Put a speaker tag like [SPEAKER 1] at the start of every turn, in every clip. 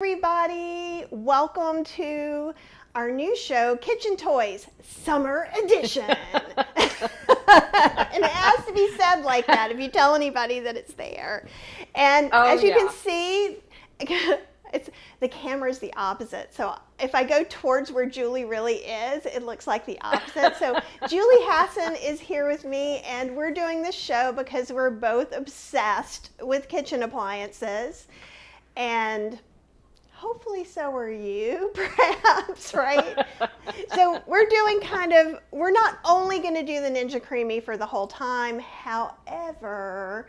[SPEAKER 1] Everybody, welcome to our new show, Kitchen Toys Summer Edition. And it has to be said like that if you tell anybody that it's there. And as you can see, the camera's the opposite. So if I go towards where Julie really is, it looks like the opposite. So Julie Hasson is here with me, and we're doing this show because we're both obsessed with kitchen appliances. And hopefully so are you, perhaps, right? So we're doing we're not only going to do the Ninja Creami for the whole time. However,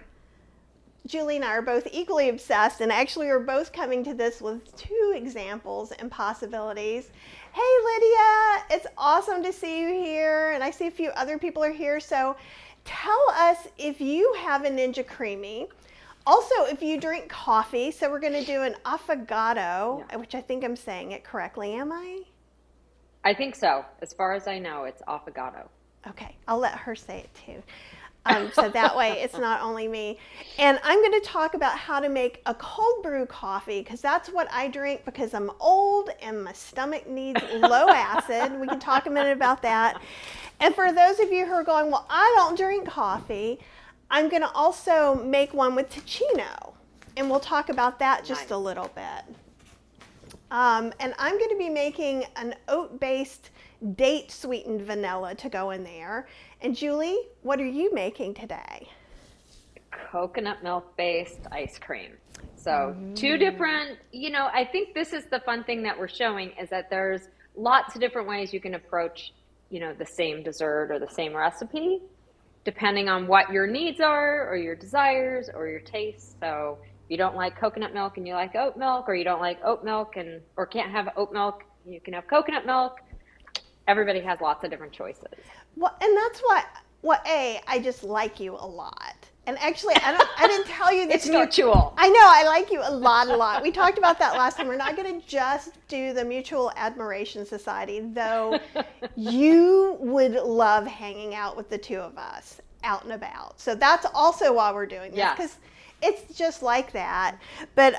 [SPEAKER 1] Julie and I are both equally obsessed, and actually we're both coming to this with two examples and possibilities. Hey, Lydia, it's awesome to see you here, and I see a few other people are here. So tell us if you have a Ninja Creami. Also, if you drink coffee, so we're going to do an Affogato, which I think I'm saying it correctly, am I?
[SPEAKER 2] I think so. As far as I know, it's Affogato.
[SPEAKER 1] Okay, I'll let her say it too. So that way it's not only me. And I'm going to talk about how to make a cold brew coffee, because that's what I drink because I'm old and my stomach needs low acid. We can talk a minute about that. And for those of you who are going, well, I don't drink coffee, I'm going to also make one with Ticino, and we'll talk about that just a little bit. And I'm going to be making an oat-based date-sweetened vanilla to go in there. And Julie, what are you making today?
[SPEAKER 2] Coconut milk-based ice cream. So two different, I think this is the fun thing that we're showing is that there's lots of different ways you can approach, the same dessert or the same recipe, depending on what your needs are or your desires or your tastes. So if you don't like coconut milk and you like oat milk, or you don't like oat milk or can't have oat milk, you can have coconut milk. Everybody has lots of different choices.
[SPEAKER 1] Well, and that's I just like you a lot. And actually, I didn't tell you this.
[SPEAKER 2] It's mutual.
[SPEAKER 1] I know, I like you a lot. We talked about that last time. We're not going to just do the Mutual Admiration Society, though you would love hanging out with the two of us out and about. So that's also why we're doing this, because it's just like that. But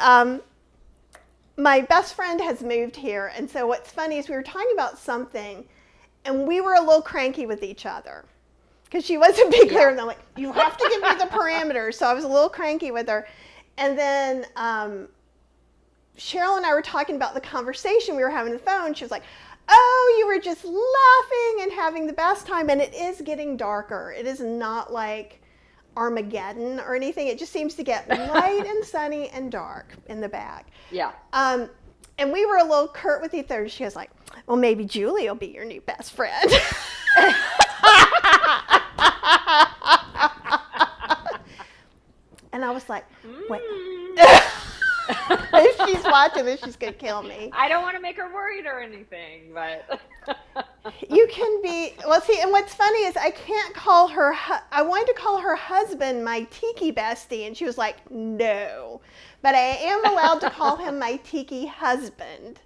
[SPEAKER 1] my best friend has moved here, and so what's funny is we were talking about something, and we were a little cranky with each other. Because she wasn't big clear, and I'm like, you have to give me the parameters. So I was a little cranky with her. And then Cheryl and I were talking about the conversation we were having on the phone. She was like, oh, you were just laughing and having the best time. And it is getting darker. It is not like Armageddon or anything. It just seems to get light and sunny and dark in the back.
[SPEAKER 2] Yeah.
[SPEAKER 1] And we were a little curt with each other. She was like, well, maybe Julie will be your new best friend. And I was like, wait. If she's watching this, she's going to kill me.
[SPEAKER 2] I don't want to make her worried or anything, but.
[SPEAKER 1] You can be, well, see, and what's funny is I can't call her, I wanted to call her husband my tiki bestie, and she was like, no. But I am allowed to call him my tiki husband.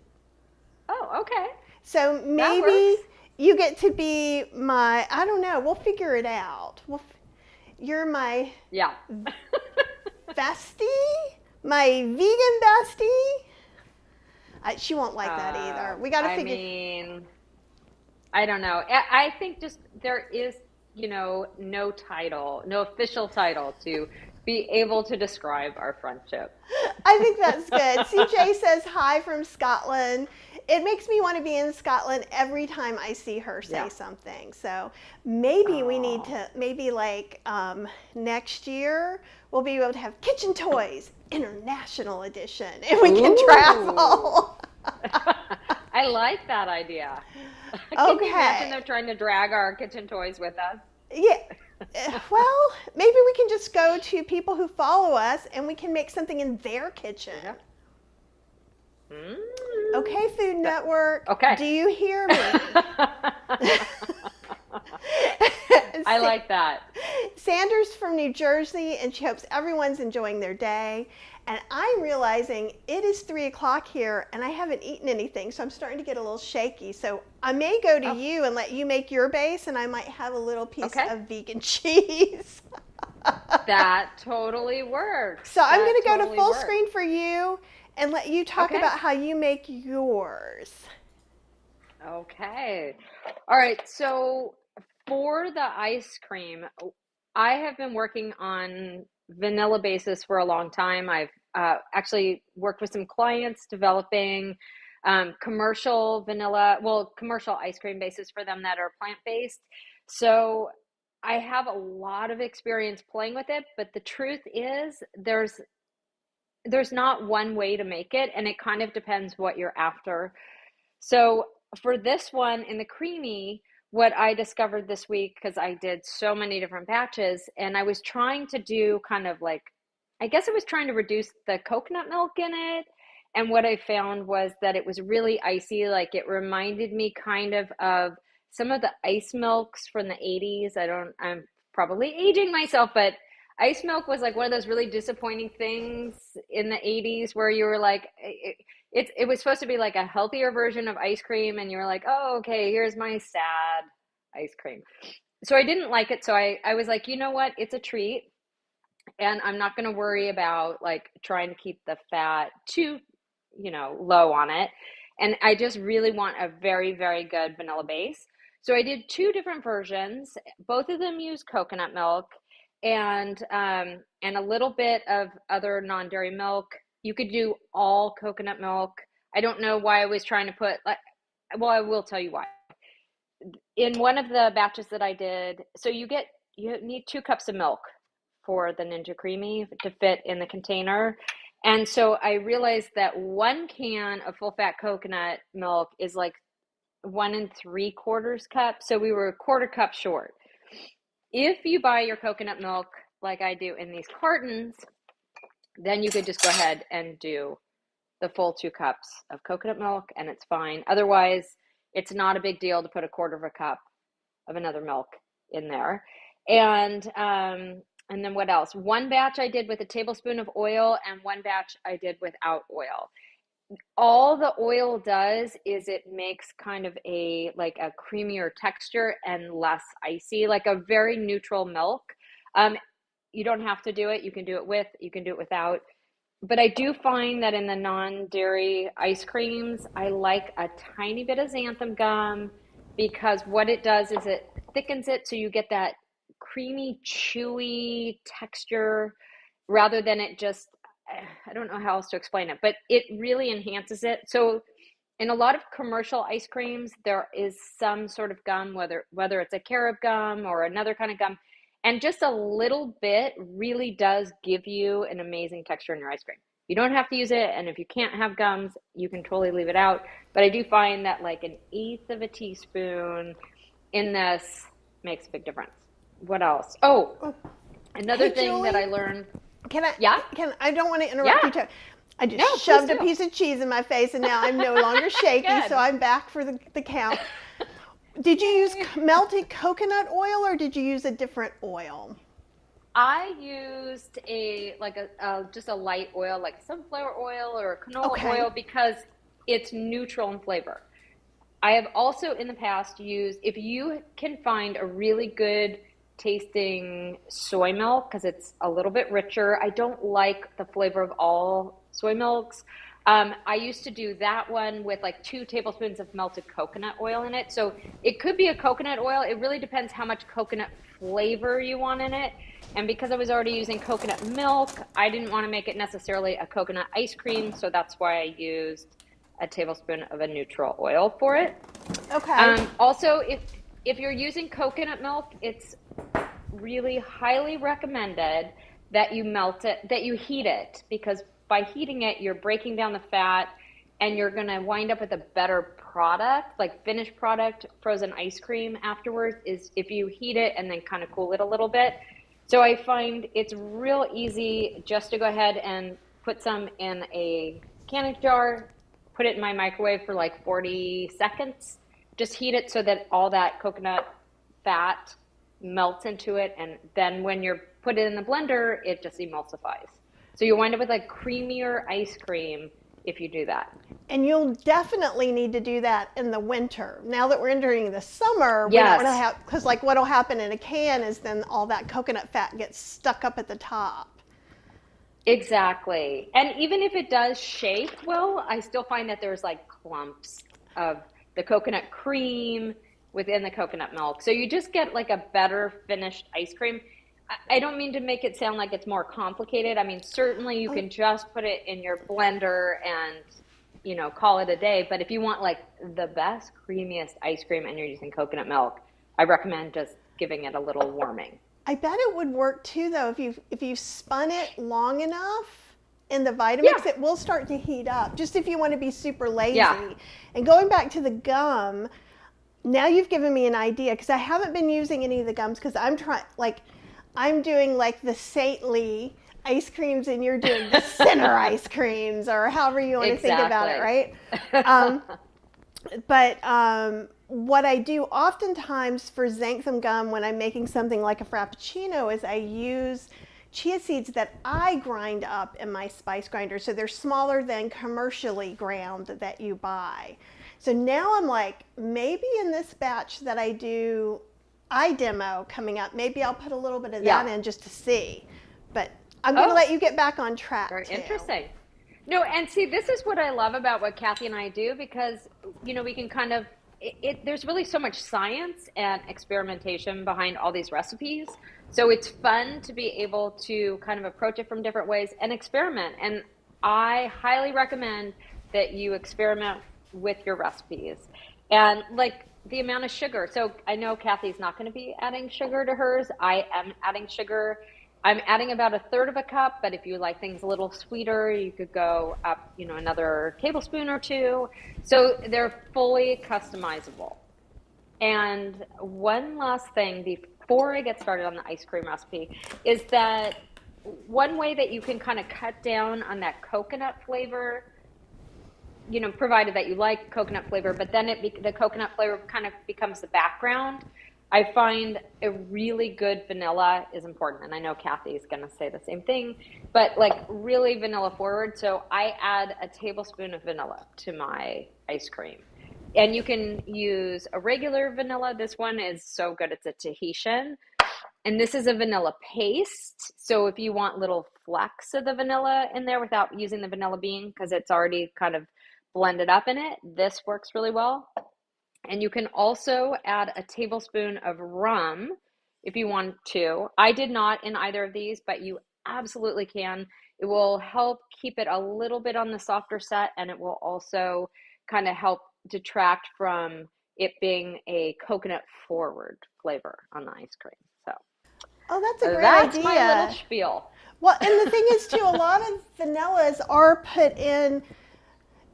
[SPEAKER 2] Oh, okay.
[SPEAKER 1] So maybe you get to be my, I don't know, we'll figure it out. You're my bestie? My vegan bestie? She won't like that either. We got to figure.
[SPEAKER 2] I mean, I don't know. I think just there is, no title, no official title to be able to describe our friendship.
[SPEAKER 1] I think that's good. CJ says hi from Scotland. It makes me want to be in Scotland every time I see her say something. So maybe we need to, next year, we'll be able to have Kitchen Toys International Edition, and we can travel.
[SPEAKER 2] I like that idea.
[SPEAKER 1] Okay.
[SPEAKER 2] Can you imagine they're trying to drag our kitchen toys with us?
[SPEAKER 1] Yeah. Well, maybe we can just go to people who follow us and we can make something in their kitchen.
[SPEAKER 2] Yeah.
[SPEAKER 1] Okay, Food Network.
[SPEAKER 2] Okay.
[SPEAKER 1] Do you hear me?
[SPEAKER 2] I like that.
[SPEAKER 1] Sandra's from New Jersey, and she hopes everyone's enjoying their day. And I'm realizing it is 3 o'clock here, and I haven't eaten anything, so I'm starting to get a little shaky. So I may go to you and let you make your base, and I might have a little piece of vegan cheese.
[SPEAKER 2] That totally works.
[SPEAKER 1] So I'm going to go to full screen for you, and let you talk
[SPEAKER 2] Okay.
[SPEAKER 1] about how you make yours.
[SPEAKER 2] Okay. All right. So for the ice cream, I have been working on vanilla bases for a long time. I've actually worked with some clients developing commercial ice cream bases for them that are plant-based. So I have a lot of experience playing with it, but the truth is there's not one way to make it, and it kind of depends what you're after. So for this one in the creamy, what I discovered this week, because I did so many different batches, and I was trying to do kind of like, I guess I was trying to reduce the coconut milk in it. And what I found was that it was really icy. Like it reminded me kind of some of the ice milks from the 80s. I'm probably aging myself, but ice milk was like one of those really disappointing things in the 80s where you were like, it was supposed to be like a healthier version of ice cream, and you were like, oh, okay, here's my sad ice cream. So I didn't like it. So I was like, you know what? It's a treat, and I'm not going to worry about like trying to keep the fat too, low on it. And I just really want a very, very good vanilla base. So I did two different versions. Both of them use coconut milk and a little bit of other non-dairy milk. You could do all coconut milk. I don't know why I was trying to put like, well, I will tell you why. In one of the batches that I did, so you need 2 cups of milk for the Ninja Creami to fit in the container. And so I realized that 1 can of full fat coconut milk is like 1 3/4 cup. So we were a 1/4 cup short. If you buy your coconut milk like I do in these cartons, then you could just go ahead and do the full 2 cups of coconut milk and it's fine. Otherwise, it's not a big deal to put a 1/4 cup of another milk in there. And then what else? One batch I did with a tablespoon of oil and one batch I did without oil. All the oil does is it makes kind of a creamier texture and less icy, like a very neutral milk. You don't have to do it. You can do it with, you can do it without. But I do find that in the non-dairy ice creams, I like a tiny bit of xanthan gum because what it does is it thickens it so you get that creamy, chewy texture rather than it just, I don't know how else to explain it, but it really enhances it. So in a lot of commercial ice creams, there is some sort of gum, whether it's a carob gum or another kind of gum, and just a little bit really does give you an amazing texture in your ice cream. You don't have to use it, and if you can't have gums, you can totally leave it out. But I do find that like 1/8 of a teaspoon in this makes a big difference. What else? Oh, another
[SPEAKER 1] Hey,
[SPEAKER 2] thing that
[SPEAKER 1] Julie,
[SPEAKER 2] I learned.
[SPEAKER 1] Can I?
[SPEAKER 2] Yeah?
[SPEAKER 1] I don't want to interrupt
[SPEAKER 2] Yeah.
[SPEAKER 1] you. I just
[SPEAKER 2] No, please
[SPEAKER 1] shoved a
[SPEAKER 2] do.
[SPEAKER 1] piece of cheese in my face, and now I'm no longer shaky,
[SPEAKER 2] Good.
[SPEAKER 1] so I'm back for the count. Did you use melted coconut oil, or did you use a different oil?
[SPEAKER 2] I used just a light oil, like sunflower oil or canola
[SPEAKER 1] Okay.
[SPEAKER 2] oil, because it's neutral in flavor. I have also in the past used, if you can find a really good tasting soy milk, because it's a little bit richer. I don't like the flavor of all soy milks. I used to do that one with like 2 tablespoons of melted coconut oil in it. So it could be a coconut oil. It really depends how much coconut flavor you want in it. And because I was already using coconut milk, I didn't want to make it necessarily a coconut ice cream. So that's why I used a tablespoon of a neutral oil for it.
[SPEAKER 1] Okay.
[SPEAKER 2] Also, if you're using coconut milk, it's really highly recommended that you melt it, that you heat it, because by heating it, you're breaking down the fat and you're going to wind up with a better product, like finished product. Frozen ice cream afterwards is if you heat it and then kind of cool it a little bit. So I find it's real easy just to go ahead and put some in a canning jar, put it in my microwave for like 40 seconds. Just heat it so that all that coconut fat melts into it, and then when you're put it in the blender, it just emulsifies. So you wind up with like creamier ice cream if you do that.
[SPEAKER 1] And you'll definitely need to do that in the winter. Now that we're entering the summer, we don't
[SPEAKER 2] Yes.
[SPEAKER 1] want to have, because like what'll happen in a can is then all that coconut fat gets stuck up at the top.
[SPEAKER 2] Exactly. And even if it does shake well, I still find that there's like clumps of the coconut cream within the coconut milk. So you just get like a better finished ice cream. I don't mean to make it sound like it's more complicated. I mean, certainly you
[SPEAKER 1] Oh,
[SPEAKER 2] can just put it in your blender and, call it a day. But if you want like the best, creamiest ice cream and you're using coconut milk, I recommend just giving it a little warming.
[SPEAKER 1] I bet it would work too, though, if you spun it long enough in the Vitamix,
[SPEAKER 2] Yeah.
[SPEAKER 1] it will start to heat up. Just if you want to be super
[SPEAKER 2] Yeah.
[SPEAKER 1] lazy. And going back to the gum, now you've given me an idea because I haven't been using any of the gums because I'm doing like the saintly ice creams and you're doing the sinner ice creams or however you want to think about it,
[SPEAKER 2] Exactly.
[SPEAKER 1] right? Um, but what I do oftentimes for xanthan gum when I'm making something like a frappuccino is I use chia seeds that I grind up in my spice grinder. So they're smaller than commercially ground that you buy. So now I'm like, maybe in this batch that I demo coming up, maybe I'll put a little bit of
[SPEAKER 2] Yeah.
[SPEAKER 1] that in just to see. But I'm going to
[SPEAKER 2] Oh,
[SPEAKER 1] let you get back on track
[SPEAKER 2] very
[SPEAKER 1] too.
[SPEAKER 2] interesting. No, and see, this is what I love about what Kathy and I do because, we can kind of, there's really so much science and experimentation behind all these recipes. So it's fun to be able to kind of approach it from different ways and experiment. And I highly recommend that you experiment with your recipes and like the amount of sugar. So I know Kathy's not going to be adding sugar to hers. I am adding sugar. I'm adding about a third of a cup, but if you like things a little sweeter, you could go up, another tablespoon or two. So they're fully customizable. And one last thing before I get started on the ice cream recipe is that one way that you can kind of cut down on that coconut flavor, provided that you like coconut flavor, but then the coconut flavor kind of becomes the background. I find a really good vanilla is important, and I know Kathy is going to say the same thing, but like really vanilla forward. So I add a tablespoon of vanilla to my ice cream. And you can use a regular vanilla. This one is so good. It's a Tahitian. And this is a vanilla paste. So if you want little flecks of the vanilla in there without using the vanilla bean, because it's already kind of blended up in it, this works really well. And you can also add a tablespoon of rum if you want to. I did not in either of these, but you absolutely can. It will help keep it a little bit on the softer set, and it will also kind of help detract from it being a coconut forward flavor on the ice cream. So
[SPEAKER 1] Oh, that's a great
[SPEAKER 2] that's my little
[SPEAKER 1] idea.
[SPEAKER 2] spiel.
[SPEAKER 1] Well, and the thing is, too, a lot of vanillas are put in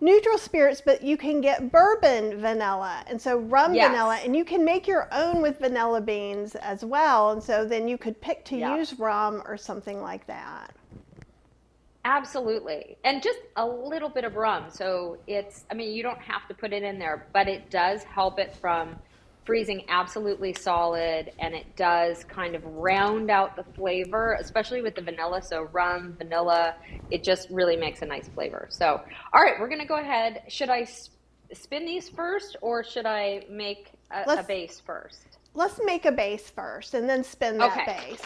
[SPEAKER 1] neutral spirits, but you can get bourbon vanilla and so rum vanilla,
[SPEAKER 2] Yes.
[SPEAKER 1] and you can make your own with vanilla beans as well. And so then you could pick to
[SPEAKER 2] Yeah.
[SPEAKER 1] use rum or something like that.
[SPEAKER 2] Absolutely. And just a little bit of rum. So you don't have to put it in there, but it does help it from freezing absolutely solid. And it does kind of round out the flavor, especially with the vanilla. So rum, vanilla, it just really makes a nice flavor. So, all right, we're going to go ahead. Should I spin these first or should I make a
[SPEAKER 1] Let's
[SPEAKER 2] base first?
[SPEAKER 1] let's make a base first and then spin that
[SPEAKER 2] Okay.
[SPEAKER 1] base.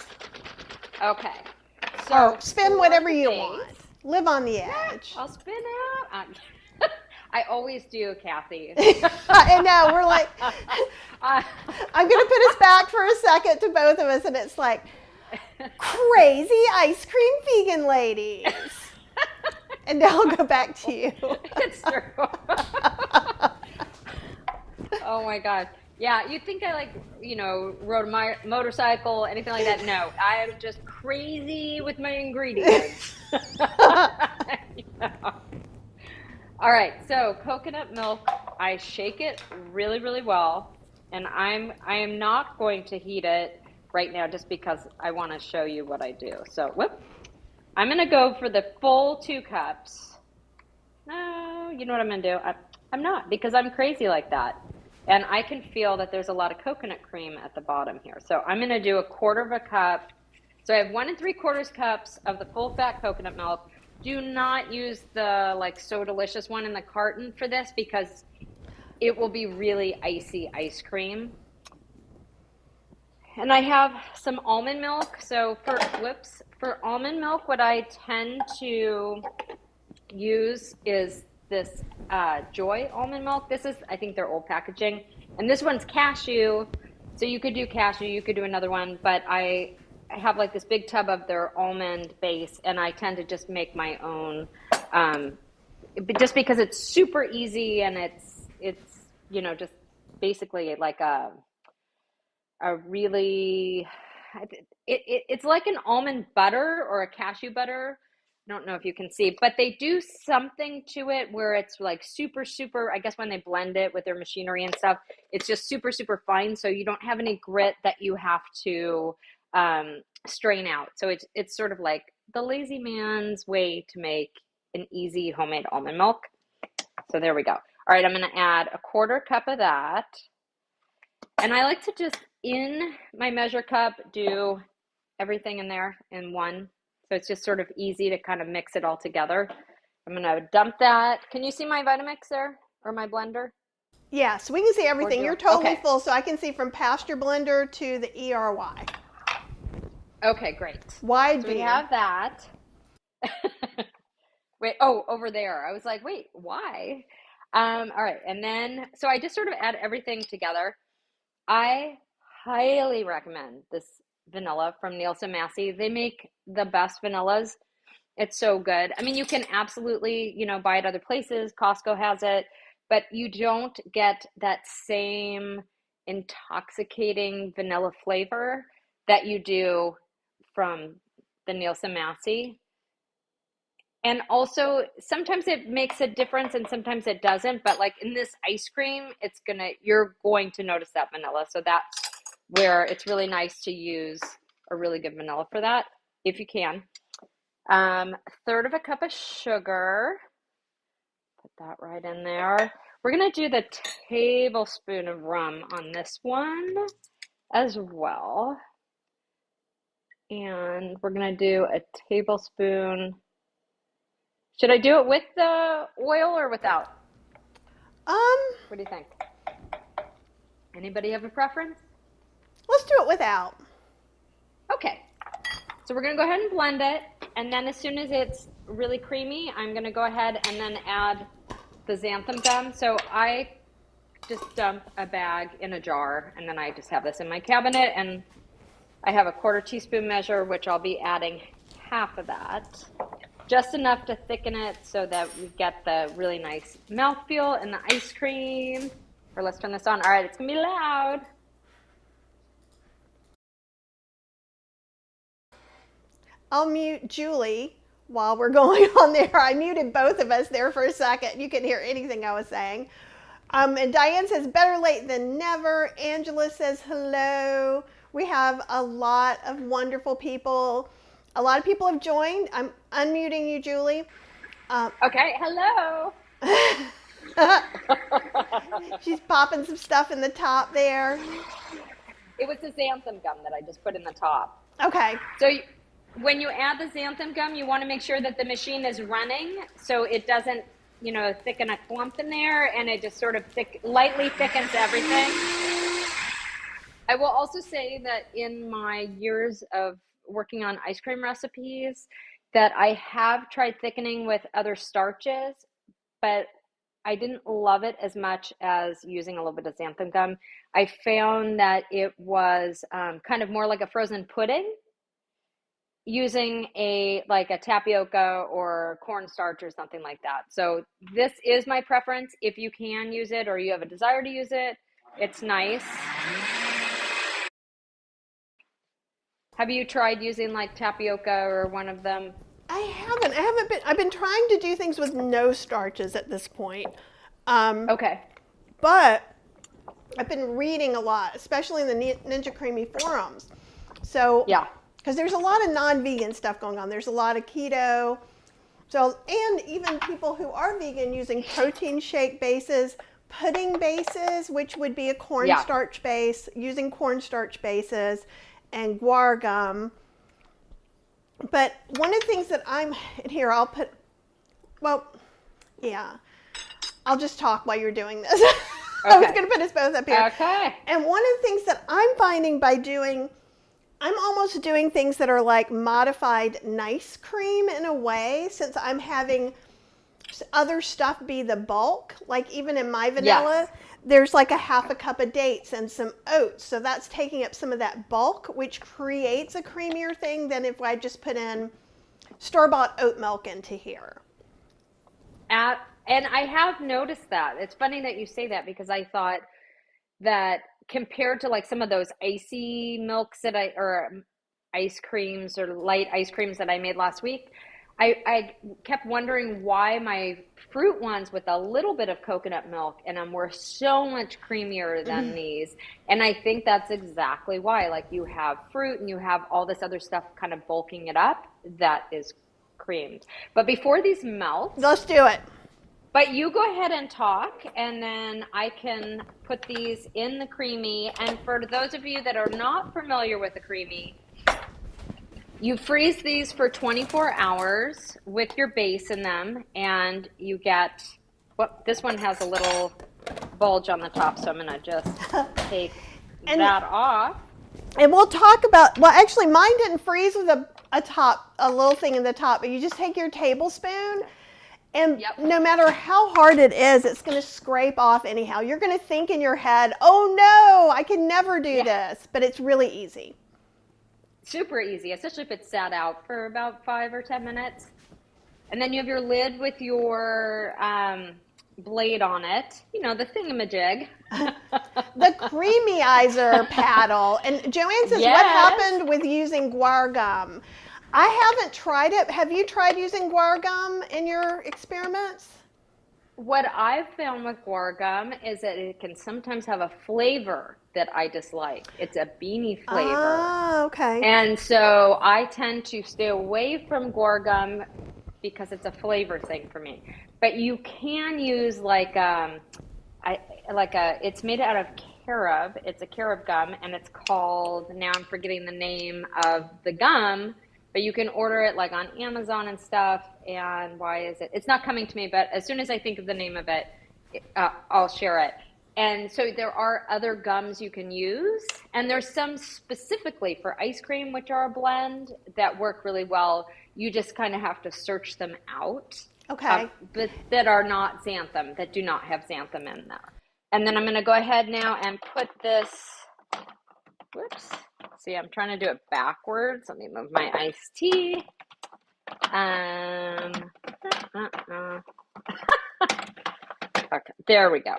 [SPEAKER 2] Okay.
[SPEAKER 1] Or
[SPEAKER 2] So
[SPEAKER 1] spin
[SPEAKER 2] for
[SPEAKER 1] whatever
[SPEAKER 2] the
[SPEAKER 1] you
[SPEAKER 2] base,
[SPEAKER 1] want. Live on the
[SPEAKER 2] yeah,
[SPEAKER 1] edge.
[SPEAKER 2] I'll spin out. I always do, Kathy.
[SPEAKER 1] I know, we're like,
[SPEAKER 2] Uh,
[SPEAKER 1] I'm going to put us back for a second to both of us, and it's like, crazy ice cream vegan ladies. And now I'll go back to you.
[SPEAKER 2] it's true. Oh my gosh. Yeah, you'd think I rode a motorcycle, anything like that. No, I am just crazy with my ingredients. You know. All right, so coconut milk, I shake it really, really well, and I am not going to heat it right now just because I want to show you what I do. So, I'm going to go for the full 2 cups. No, you know what I'm going to do? I'm not because I'm crazy like that. And I can feel that there's a lot of coconut cream at the bottom here. So I'm going to do 1/4 cup. So I have 1 3/4 cups of the full fat coconut milk. Do not use the like So Delicious one in the carton for this because it will be really icy ice cream. And I have some almond milk. So for almond milk, what I tend to use is this Joy almond milk. This is, I think, their old packaging. And this one's cashew. So you could do cashew, you could do another one, but I have like this big tub of their almond base, and I tend to just make my own, just because it's super easy, and it's just basically like a really, it's like an almond butter or a cashew butter. I don't know if you can see, but they do something to it where it's like super, super, I guess when they blend it with their machinery and stuff, it's just super, super fine. So you don't have any grit that you have to strain out. So it's sort of like the lazy man's way to make an easy homemade almond milk. So there we go. All right, I'm going to add a 1/4 cup of that. And I like to just, in my measure cup, do everything in there in one. So it's just sort of easy to kind of mix it all together. I'm going to dump that. Can you see my Vitamix there, or my blender?
[SPEAKER 1] Yeah, so we can see everything. You're totally
[SPEAKER 2] okay.
[SPEAKER 1] full, so I can see from pasture blender to the ERY.
[SPEAKER 2] Okay, great.
[SPEAKER 1] Wide
[SPEAKER 2] so
[SPEAKER 1] view.
[SPEAKER 2] We have that. Wait, oh, over there. I was like, wait, why? All right, and then, so I just sort of add everything together. I highly recommend this vanilla from Nielsen Massey. They make the best vanillas. It's so good. I mean, you can absolutely, buy it other places. Costco has it, but you don't get that same intoxicating vanilla flavor that you do from the Nielsen Massey. And also, sometimes it makes a difference and sometimes it doesn't. But like in this ice cream, you're going to notice that vanilla. So that's where it's really nice to use a really good vanilla for that, if you can. 1/3 of a cup of sugar. Put that right in there. We're going to do the tablespoon of rum on this one as well. And we're going to do a tablespoon. Should I do it with the oil or without? What do you think? Anybody have a preference?
[SPEAKER 1] Let's do it without.
[SPEAKER 2] Okay. So we're going to go ahead and blend it. And then as soon as it's really creamy, I'm going to go ahead and then add the xanthan gum. So I just dump a bag in a jar, and then I just have this in my cabinet. And I have a 1/4 teaspoon measure, which I'll be adding half of that. Just enough to thicken it so that we get the really nice mouthfeel and the ice cream. Or let's turn this on. All right, it's going to be loud.
[SPEAKER 1] I'll mute Julie while we're going on there. I muted both of us there for a second. You couldn't hear anything I was saying. And Diane says, better late than never. Angela says, hello. We have a lot of wonderful people. A lot of people have joined. I'm unmuting you, Julie.
[SPEAKER 2] Okay, hello.
[SPEAKER 1] She's popping some stuff in the top there.
[SPEAKER 2] It was the xanthan gum that I just put in the top.
[SPEAKER 1] Okay.
[SPEAKER 2] So when you add the xanthan gum, you want to make sure that the machine is running so it doesn't, thicken a clump in there, and it just sort of lightly thickens everything. I will also say that in my years of working on ice cream recipes, that I have tried thickening with other starches, but I didn't love it as much as using a little bit of xanthan gum. I found that it was kind of more like a frozen pudding, using a tapioca or cornstarch or something like that. So this is my preference. If you can use it or you have a desire to use it, it's nice. Have you tried using like tapioca or one of them?
[SPEAKER 1] I haven't. I've been trying to do things with no starches at this point.
[SPEAKER 2] Okay.
[SPEAKER 1] But I've been reading a lot, especially in the Ninja Creami forums. So
[SPEAKER 2] yeah,
[SPEAKER 1] because there's a lot of non-vegan stuff going on. There's a lot of keto. So, and even people who are vegan using protein shake bases, pudding bases, which would be a cornstarch base, using cornstarch bases, and guar gum. But one of the things that here, I'll just talk while you're doing this. I was going to put us both up here.
[SPEAKER 2] Okay.
[SPEAKER 1] And one of the things that I'm finding by doing, I'm almost doing things that are like modified nice cream in a way, since I'm having other stuff be the bulk. Like even in my vanilla, there's like a half a cup of dates and some oats. So that's taking up some of that bulk, which creates a creamier thing than if I just put in store-bought oat milk into here.
[SPEAKER 2] And I have noticed that. It's funny that you say that, because I thought that compared to like some of those icy milks or ice creams or light ice creams that I made last week, I kept wondering why my fruit ones with a little bit of coconut milk in them were so much creamier than these. And I think that's exactly why. Like, you have fruit and you have all this other stuff kind of bulking it up that is creamed. But before these melt,
[SPEAKER 1] Let's do it.
[SPEAKER 2] but you go ahead and talk, and then I can put these in the Creami. And for those of you that are not familiar with the Creami, you freeze these for 24 hours with your base in them, and you get, well, this one has a little bulge on the top, so I'm going to just take that off.
[SPEAKER 1] And we'll talk about, well, actually mine didn't freeze with a little thing in the top, but you just take your tablespoon, and no matter how hard it is, it's going to scrape off anyhow. You're going to think in your head, oh no, I can never do this, but it's really easy.
[SPEAKER 2] Super easy, especially if it's sat out for about 5 or 10 minutes. And then you have your lid with your blade on it, you know, the thingamajig.
[SPEAKER 1] The creamyizer paddle. And Joanne says, what happened with using guar gum? I haven't tried it. Have you tried using guar gum in your experiments?
[SPEAKER 2] What I've found with guar gum is that it can sometimes have a flavor that I dislike. It's a beanie flavor.
[SPEAKER 1] Ah, okay.
[SPEAKER 2] And so I tend to stay away from guar gum because it's a flavor thing for me. But you can use it's made out of carob. It's a carob gum, and it's called, now I'm forgetting the name of the gum, but you can order it like on Amazon and stuff. And why is it? It's not coming to me, but as soon as I think of the name of it, I'll share it. And so there are other gums you can use, and there's some specifically for ice cream, which are a blend, that work really well. You just kind of have to search them out.
[SPEAKER 1] Okay.
[SPEAKER 2] But that are not xanthan, that do not have xanthan in there. And then I'm going to go ahead now and put this, whoops. See, I'm trying to do it backwards. Let me move my iced tea. Okay, there we go.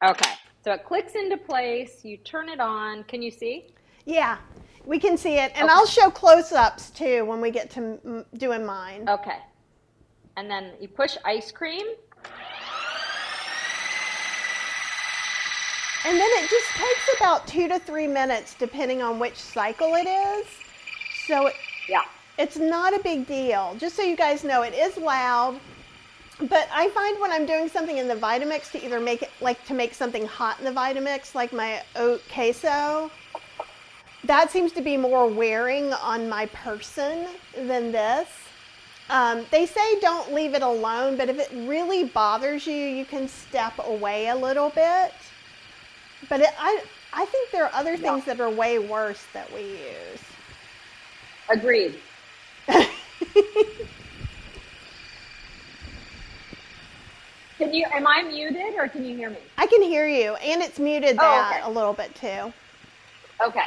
[SPEAKER 2] Okay, so it clicks into place. You turn it on. Can you see?
[SPEAKER 1] Yeah, we can see it. And I'll show close-ups too when we get to doing mine.
[SPEAKER 2] Okay. And then you push ice cream.
[SPEAKER 1] And then it just takes about 2 to 3 minutes depending on which cycle it is. So it's not a big deal. Just so you guys know, it is loud. But I find when I'm doing something in the Vitamix to either make it, like to make something hot in the Vitamix, like my oat queso, that seems to be more wearing on my person than this. They say don't leave it alone, but if it really bothers you, you can step away a little bit. But I think there are other things that are way worse that we use.
[SPEAKER 2] Agreed. Am I muted or can you hear me?
[SPEAKER 1] I can hear you, and it's muted a little bit too.
[SPEAKER 2] Okay.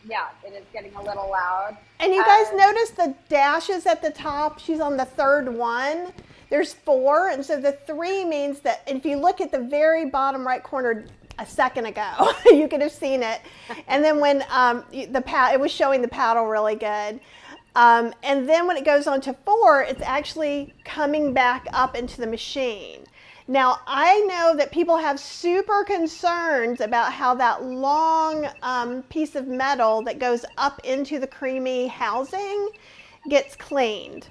[SPEAKER 2] Yeah, it is getting a little loud.
[SPEAKER 1] And you guys notice the dashes at the top? She's on the third one. There's 4, and so the 3 means that if you look at the very bottom right corner a second ago, you could have seen it. And then when it was showing the paddle really good. And then when it goes on to 4, it's actually coming back up into the machine. Now, I know that people have super concerns about how that long piece of metal that goes up into the Creami housing gets cleaned.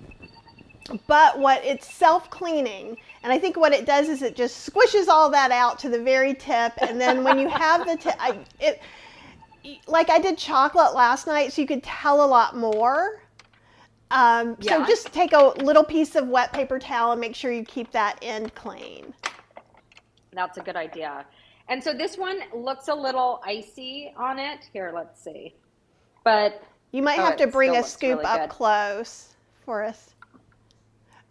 [SPEAKER 1] But it's self-cleaning, and I think what it does is it just squishes all that out to the very tip, and then when you have the tip, like I did chocolate last night, so you could tell a lot more. So just take a little piece of wet paper towel and make sure you keep that end clean.
[SPEAKER 2] That's a good idea. And so this one looks a little icy on it. Here, let's see. But
[SPEAKER 1] you might have to bring a scoop
[SPEAKER 2] really
[SPEAKER 1] up
[SPEAKER 2] good.
[SPEAKER 1] close for us.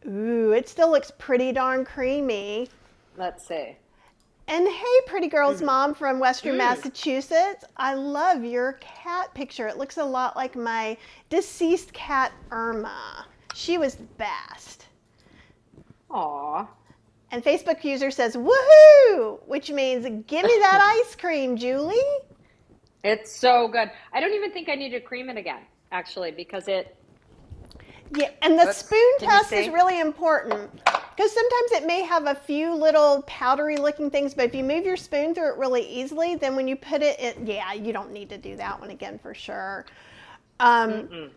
[SPEAKER 1] Ooh, it still looks pretty darn creamy.
[SPEAKER 2] Let's see.
[SPEAKER 1] And hey, pretty girl's mom from Western Massachusetts. I love your cat picture. It looks a lot like my deceased cat, Irma. She was the best.
[SPEAKER 2] Aw.
[SPEAKER 1] And Facebook user says, woohoo, which means give me that ice cream, Julie.
[SPEAKER 2] It's so good. I don't even think I need to cream it again, actually, because it...
[SPEAKER 1] Yeah, and the spoon
[SPEAKER 2] Can you
[SPEAKER 1] test is
[SPEAKER 2] see?
[SPEAKER 1] really important because sometimes it may have a few little powdery looking things, but if you move your spoon through it really easily, then when you put it in, yeah, you don't need to do that one again for sure. When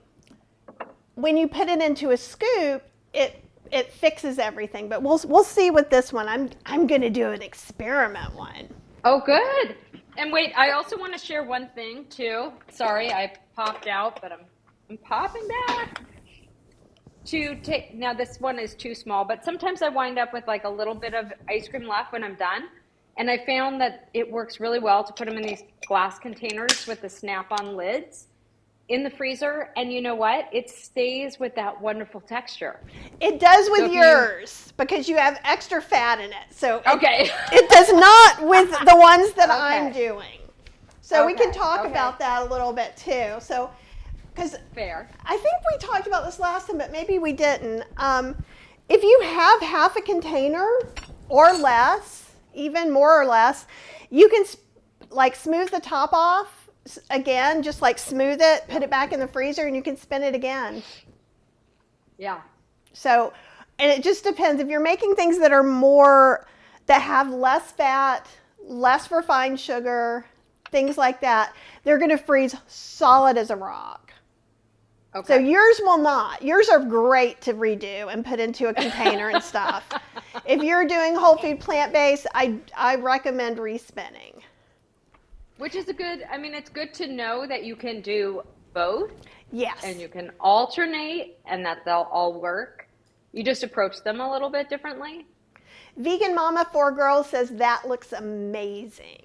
[SPEAKER 1] you put it into a scoop, it fixes everything, but we'll see with this one. I'm going to do an experiment one.
[SPEAKER 2] Oh, good. And wait, I also want to share one thing too. Sorry, I popped out, but I'm popping back. Now this one is too small, but sometimes I wind up with like a little bit of ice cream left when I'm done. And I found that it works really well to put them in these glass containers with the snap-on lids in the freezer. And you know what? It stays with that wonderful texture.
[SPEAKER 1] It does with yours because you have extra fat in it. So
[SPEAKER 2] okay.
[SPEAKER 1] It does not with the ones that I'm doing. So we can talk about that a little bit too. So, because
[SPEAKER 2] fair.
[SPEAKER 1] I think we talked about this last time, but maybe we didn't. If you have half a container or less, even more or less, you can like smooth the top off again, just like smooth it, put it back in the freezer, and you can spin it again.
[SPEAKER 2] Yeah.
[SPEAKER 1] So, and it just depends. If you're making things that are more, that have less fat, less refined sugar, things like that, they're going to freeze solid as a rock. Okay. So yours will not. Yours are great to redo and put into a container and stuff. If you're doing whole food plant-based, I recommend respinning.
[SPEAKER 2] Which is it's good to know that you can do both.
[SPEAKER 1] Yes.
[SPEAKER 2] And you can alternate and that they'll all work. You just approach them a little bit differently.
[SPEAKER 1] Vegan Mama 4 Girls says that looks amazing.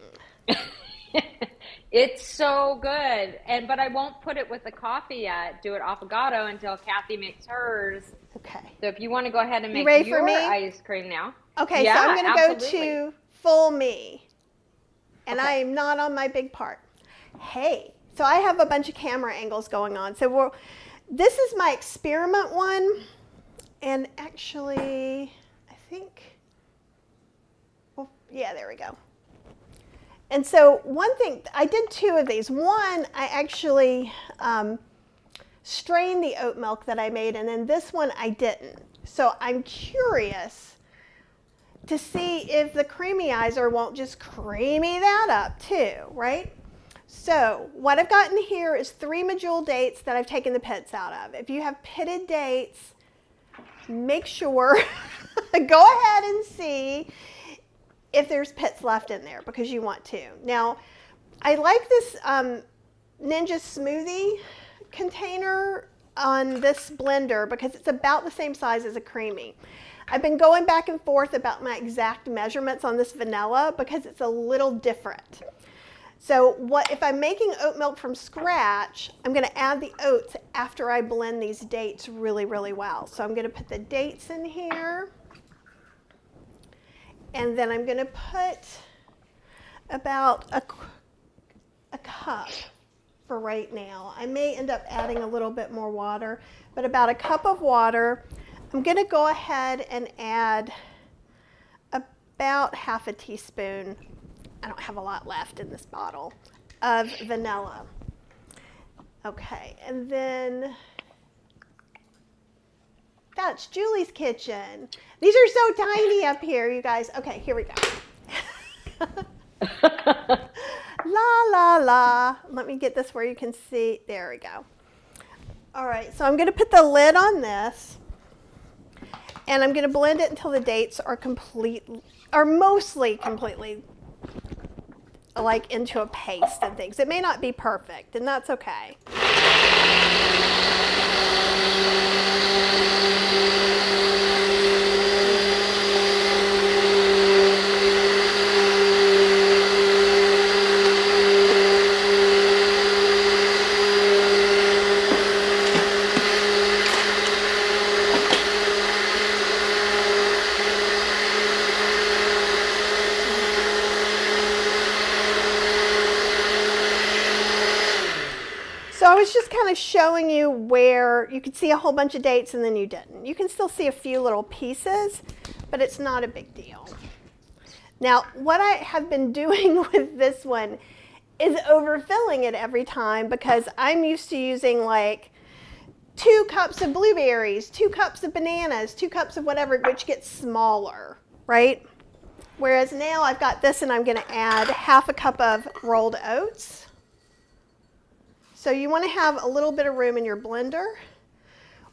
[SPEAKER 2] It's so good. But I won't put it with the coffee yet. Do it Affogato until Kathy makes hers.
[SPEAKER 1] Okay.
[SPEAKER 2] So if you want to go ahead and make your ice cream now.
[SPEAKER 1] Okay,
[SPEAKER 2] yeah,
[SPEAKER 1] so I'm going to go
[SPEAKER 2] absolutely.
[SPEAKER 1] to full me. And I am not on my big part. Hey, so I have a bunch of camera angles going on. So this is my experiment one. And actually, I think, well, yeah, there we go. And so one thing, I did 2 of these. One, I actually strained the oat milk that I made, and then this one I didn't. So I'm curious to see if the creamyizer won't just creamy that up too, right? So what I've gotten here is 3 medjool dates that I've taken the pits out of. If you have pitted dates, make sure, go ahead and see if there's pits left in there because you want to. Now, I like this Ninja smoothie container on this blender because it's about the same size as a Creami. I've been going back and forth about my exact measurements on this vanilla because it's a little different. So if I'm making oat milk from scratch, I'm going to add the oats after I blend these dates really, really well. So I'm going to put the dates in here. And then I'm going to put about a cup for right now. I may end up adding a little bit more water, but about a cup of water. I'm going to go ahead and add about half a teaspoon, I don't have a lot left in this bottle, of vanilla. Okay, and then that's Julie's kitchen. These are so tiny up here, you guys. Okay, here we go. La, la, la. Let me get this where you can see. There we go. All right, so I'm going to put the lid on this, and I'm going to blend it until the dates are mostly completely like into a paste and things. It may not be perfect, and that's okay. was just kind of showing you where you could see a whole bunch of dates and then you didn't. You can still see a few little pieces, but it's not a big deal. Now, what I have been doing with this one is overfilling it every time because I'm used to using like 2 cups of blueberries, 2 cups of bananas, 2 cups of whatever, which gets smaller, right? Whereas now I've got this and I'm going to add half a cup of rolled oats. So you want to have a little bit of room in your blender.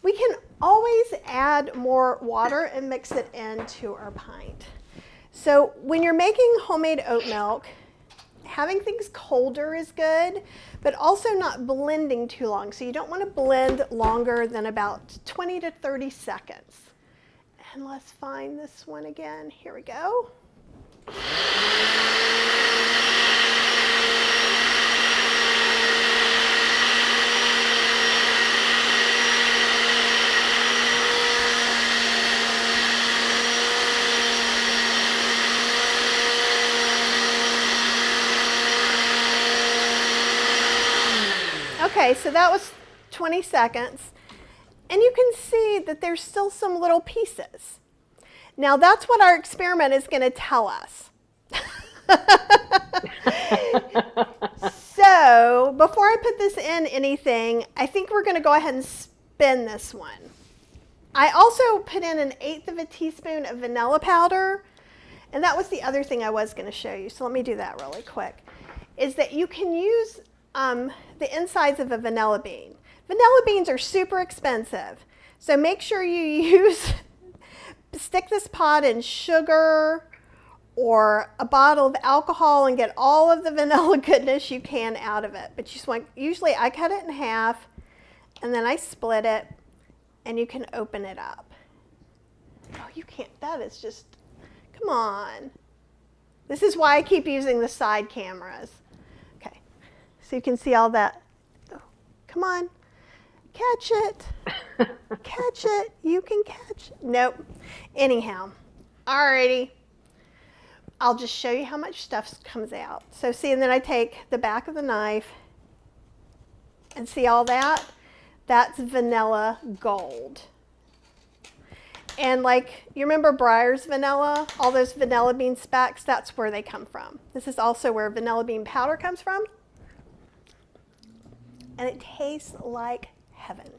[SPEAKER 1] We can always add more water and mix it into our pint. So when you're making homemade oat milk, having things colder is good, but also not blending too long. So you don't want to blend longer than about 20 to 30 seconds. And let's find this one again. Here we go. Okay, so that was 20 seconds. And you can see that there's still some little pieces. Now that's what our experiment is going to tell us. So before I put this in anything, I think we're going to go ahead and spin this one. I also put in 1/8 of a teaspoon of vanilla powder. And that was the other thing I was going to show you. So let me do that really quick. Is that you can use the insides of a vanilla bean. Vanilla beans are super expensive. So make sure you stick this pot in sugar or a bottle of alcohol and get all of the vanilla goodness you can out of it. But you just want, usually I cut it in half and then I split it and you can open it up. Oh, you can't, that is just, come on. This is why I keep using the side cameras. Okay, so you can see all that. Oh, come on, catch it. Catch it, you can catch it. Nope, anyhow, alrighty. I'll just show you how much stuff comes out. So see, and then I take the back of the knife and see all that? That's vanilla gold. And like, you remember Breyer's vanilla? All those vanilla bean specks, that's where they come from. This is also where vanilla bean powder comes from. And it tastes like heaven.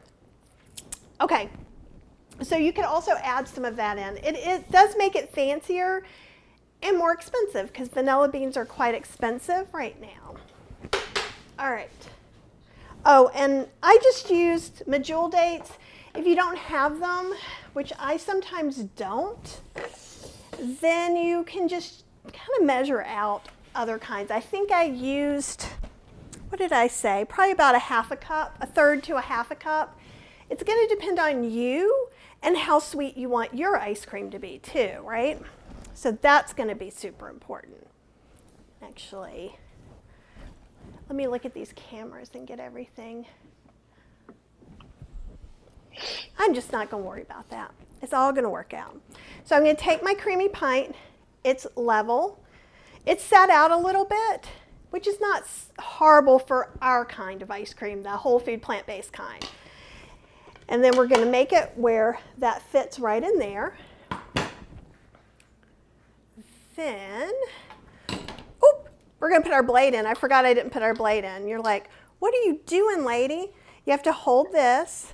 [SPEAKER 1] Okay, so you can also add some of that in. It does make it fancier and more expensive because vanilla beans are quite expensive right now. All right. Oh, and I just used medjool dates. If you don't have them, which I sometimes don't, then you can just kind of measure out other kinds. I think I used, what did I say? Probably about 1/2 cup, 1/3 to 1/2 cup. It's going to depend on you and how sweet you want your ice cream to be too, right? So that's going to be super important. Actually, let me look at these cameras and get everything. I'm just not going to worry about that. It's all going to work out. So I'm going to take my creamy pint. It's level. It's set out a little bit, which is not horrible for our kind of ice cream, the whole food plant-based kind. And then we're going to make it where that fits right in there. Then, oop, we're going to put our blade in. I forgot I didn't put our blade in. You're like, what are you doing, lady? You have to hold this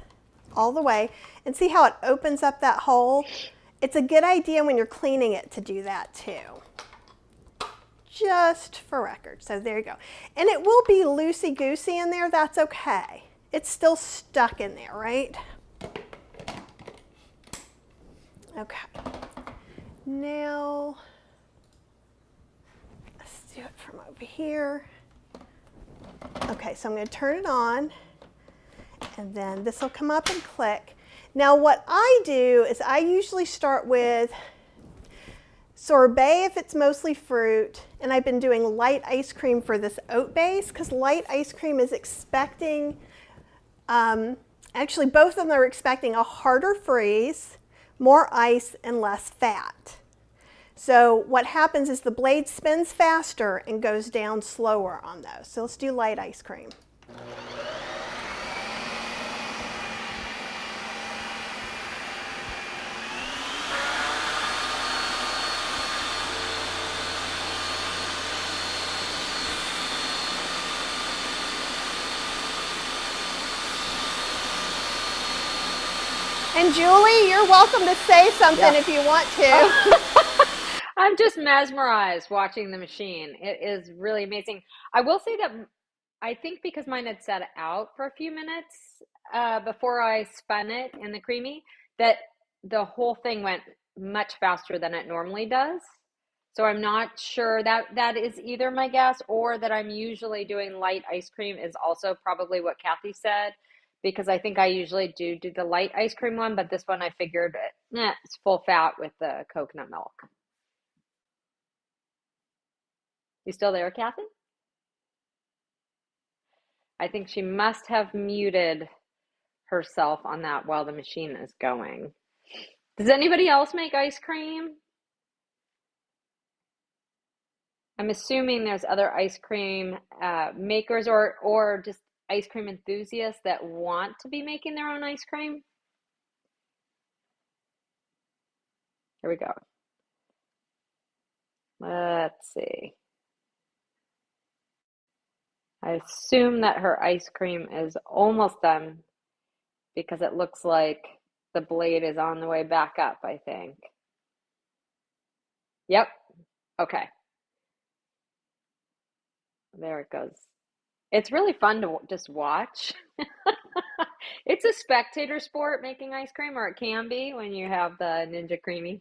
[SPEAKER 1] all the way and see how it opens up that hole. It's a good idea when you're cleaning it to do that too. Just for record. So there you go. And it will be loosey-goosey in there. That's okay. It's still stuck in there, right? Okay. Now, let's do it from over here. Okay, so I'm going to turn it on, and then this will come up and click. Now, what I do is I usually start with sorbet if it's mostly fruit, and I've been doing light ice cream for this oat base because light ice cream is expecting, actually both of them are expecting a harder freeze, more ice, and less fat. So what happens is the blade spins faster and goes down slower on those. So let's do light ice cream. And Julie, you're welcome to say something if you want to.
[SPEAKER 2] I'm just mesmerized watching the machine. It is really amazing. I will say that I think because mine had set out for a few minutes before I spun it in the creamy, that the whole thing went much faster than it normally does. So I'm not sure that is either my guess, or that I'm usually doing light ice cream is also probably what Kathy said, because I think I usually do the light ice cream one, but this one I figured it's full fat with the coconut milk. You still there, Kathy? I think she must have muted herself on that while the machine is going. Does anybody else make ice cream? I'm assuming there's other ice cream makers or just ice cream enthusiasts that want to be making their own ice cream. Here we go. Let's see. I assume that her ice cream is almost done because it looks like the blade is on the way back up, I think. Yep. Okay. There it goes. It's really fun to just watch. It's a spectator sport making ice cream, or it can be when you have the Ninja Creami.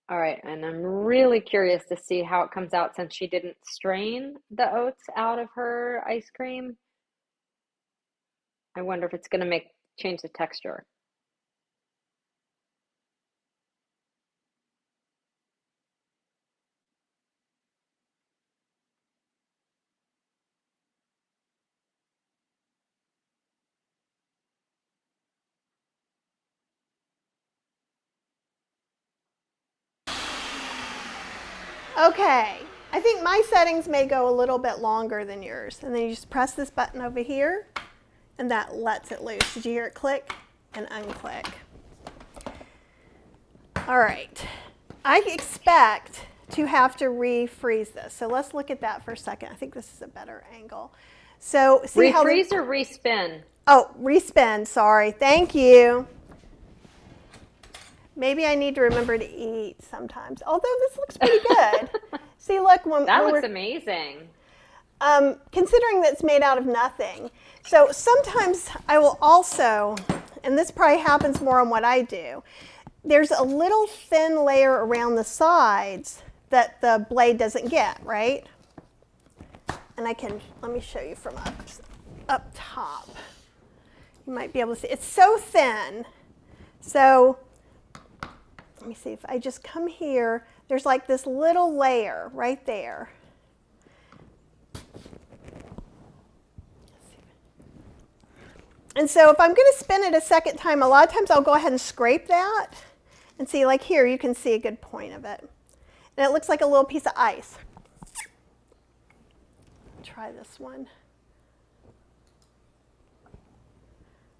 [SPEAKER 2] All right, and I'm really curious to see how it comes out since she didn't strain the oats out of her ice cream. I wonder if it's going to change the texture.
[SPEAKER 1] Okay, I think my settings may go a little bit longer than yours. And then you just press this button over here, and that lets it loose. Did you hear it click and unclick? All right, I expect to have to refreeze this. So let's look at that for a second. I think this is a better angle. So see how
[SPEAKER 2] refreeze or respin?
[SPEAKER 1] Oh, respin, sorry. Thank you. Maybe I need to remember to eat sometimes. Although this looks pretty good. See, look.
[SPEAKER 2] That looks amazing.
[SPEAKER 1] Considering that it's made out of nothing. So sometimes I will also, and this probably happens more on what I do, there's a little thin layer around the sides that the blade doesn't get, right? And let me show you from up top. You might be able to see. It's so thin. So let me see if I just come here, there's like this little layer right there. And so if I'm going to spin it a second time, a lot of times I'll go ahead and scrape that. And see, like here, you can see a good point of it. And it looks like a little piece of ice. Try this one.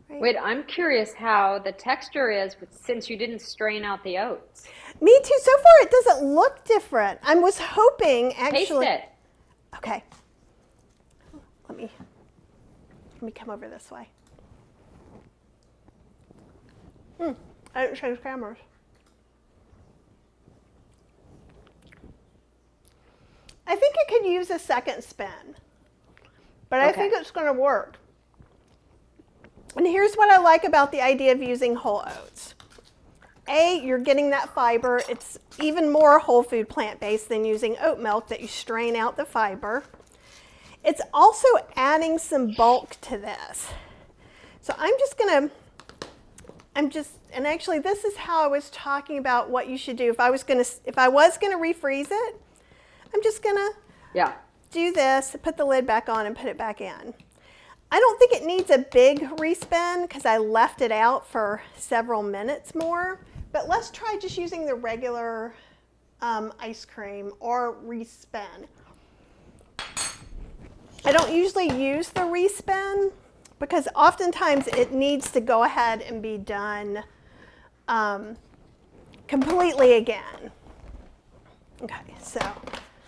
[SPEAKER 1] Right.
[SPEAKER 2] Wait, I'm curious how the texture is since you didn't strain out the oats.
[SPEAKER 1] Me too. So far, it doesn't look different. I was hoping actually.
[SPEAKER 2] Taste it.
[SPEAKER 1] Okay. Let me come over this way. I didn't change cameras. I think it could use a second spin, but I think it's going to work. And here's what I like about the idea of using whole oats. A, you're getting that fiber. It's even more whole food plant-based than using oat milk that you strain out the fiber. It's also adding some bulk to this. So and actually this is how I was talking about what you should do. If I was going to refreeze it, I'm just going to do this, put the lid back on and put it back in. I don't think it needs a big respin because I left it out for several minutes more, but let's try just using the regular ice cream or respin. I don't usually use the respin because oftentimes it needs to go ahead and be done completely again. Okay, so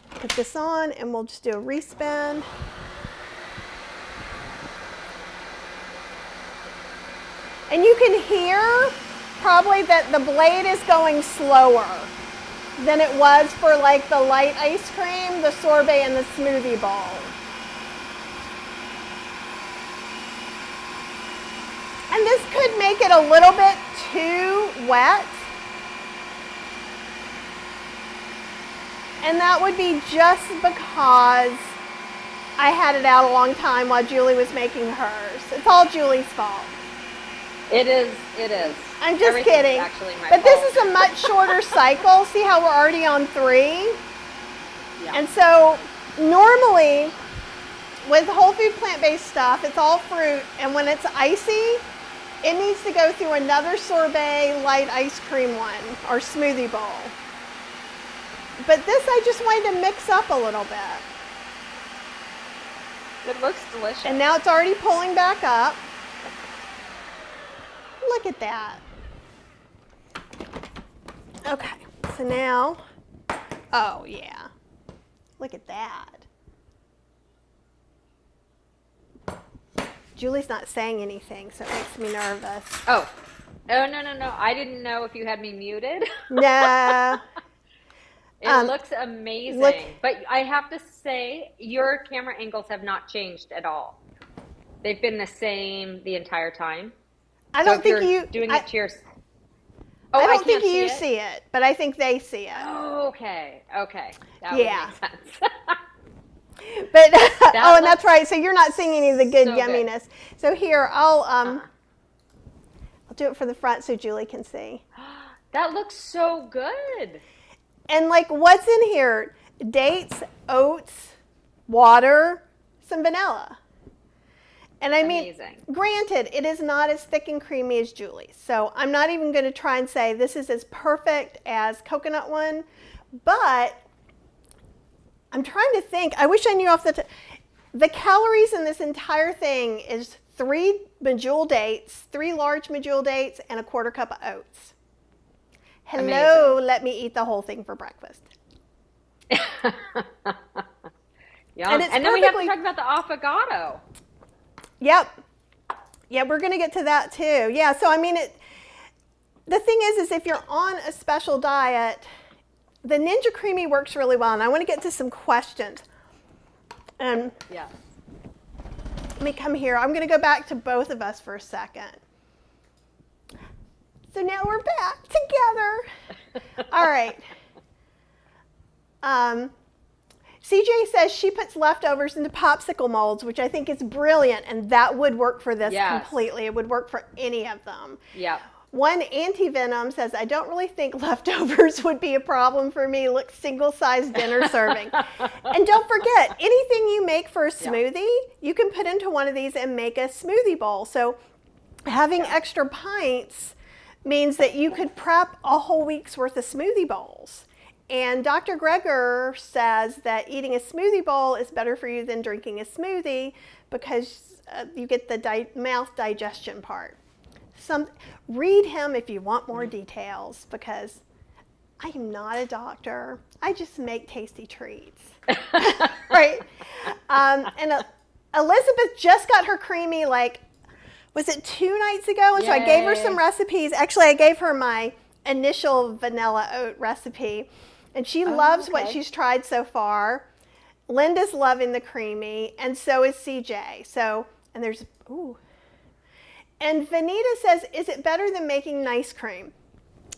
[SPEAKER 1] put this on and we'll just do a respin. And you can hear probably that the blade is going slower than it was for like the light ice cream, the sorbet, and the smoothie bowl. And this could make it a little bit too wet. And that would be just because I had it out a long time while Julie was making hers. It's all Julie's fault.
[SPEAKER 2] It is.
[SPEAKER 1] I'm just kidding.
[SPEAKER 2] Actually my
[SPEAKER 1] but
[SPEAKER 2] fault.
[SPEAKER 1] this is a much shorter cycle. See how we're already on 3?
[SPEAKER 2] Yeah.
[SPEAKER 1] And so normally with whole food plant-based stuff, it's all fruit. And when it's icy, it needs to go through another sorbet light ice cream one or smoothie bowl. But this I just wanted to mix up a little bit.
[SPEAKER 2] It looks delicious.
[SPEAKER 1] And now it's already pulling back up. Look at that. Okay, so now, oh yeah, look at that. Julie's not saying anything, so it makes me nervous.
[SPEAKER 2] Oh, no. I didn't know if you had me muted.
[SPEAKER 1] No.
[SPEAKER 2] It looks amazing. But I have to say, your camera angles have not changed at all. They've been the same the entire time.
[SPEAKER 1] I don't think you
[SPEAKER 2] doing it to your.
[SPEAKER 1] Oh, I don't think you see it, but I think they see it.
[SPEAKER 2] Oh, okay. That would make sense.
[SPEAKER 1] But and that's right. So you're not seeing any of the good
[SPEAKER 2] so
[SPEAKER 1] yumminess.
[SPEAKER 2] Good.
[SPEAKER 1] So here, I'll do it for the front so Julie can see.
[SPEAKER 2] That looks so good.
[SPEAKER 1] And like, what's in here? Dates, oats, water, some vanilla. And I mean,
[SPEAKER 2] amazing. Granted,
[SPEAKER 1] it is not as thick and creamy as Julie's. So I'm not even going to try and say this is as perfect as coconut one, but I'm trying to think. I wish I knew off the calories in this entire thing is 3 medjool dates, 3 large medjool dates, and a 1/4 cup of oats. Hello, amazing. Let me eat the whole thing for breakfast.
[SPEAKER 2] Yeah, and then we have to talk about the affogato.
[SPEAKER 1] Yep. Yeah, we're going to get to that too. Yeah, so I mean, the thing is if you're on a special diet, the Ninja Creami works really well. And I want to get to some questions. Yeah. Let me come here. I'm going to go back to both of us for a second. So now we're back together. All right. CJ says she puts leftovers into popsicle molds, which I think is brilliant, and that would work for this completely. It would work for any of them.
[SPEAKER 2] Yeah.
[SPEAKER 1] One anti-venom says, I don't really think leftovers would be a problem for me. Look, single-sized dinner serving. And don't forget, anything you make for a smoothie, you can put into one of these and make a smoothie bowl. So having extra pints means that you could prep a whole week's worth of smoothie bowls. And Dr. Greger says that eating a smoothie bowl is better for you than drinking a smoothie because you get the mouth digestion part. Read him if you want more details because I am not a doctor. I just make tasty treats. Right? And Elizabeth just got her creamy, was it 2 nights ago? And so I gave her some recipes. Actually, I gave her my initial vanilla oat recipe. And she loves what she's tried so far. Linda's loving the creamy, and so is CJ. So, and there's, ooh. And Vanita says, is it better than making nice cream?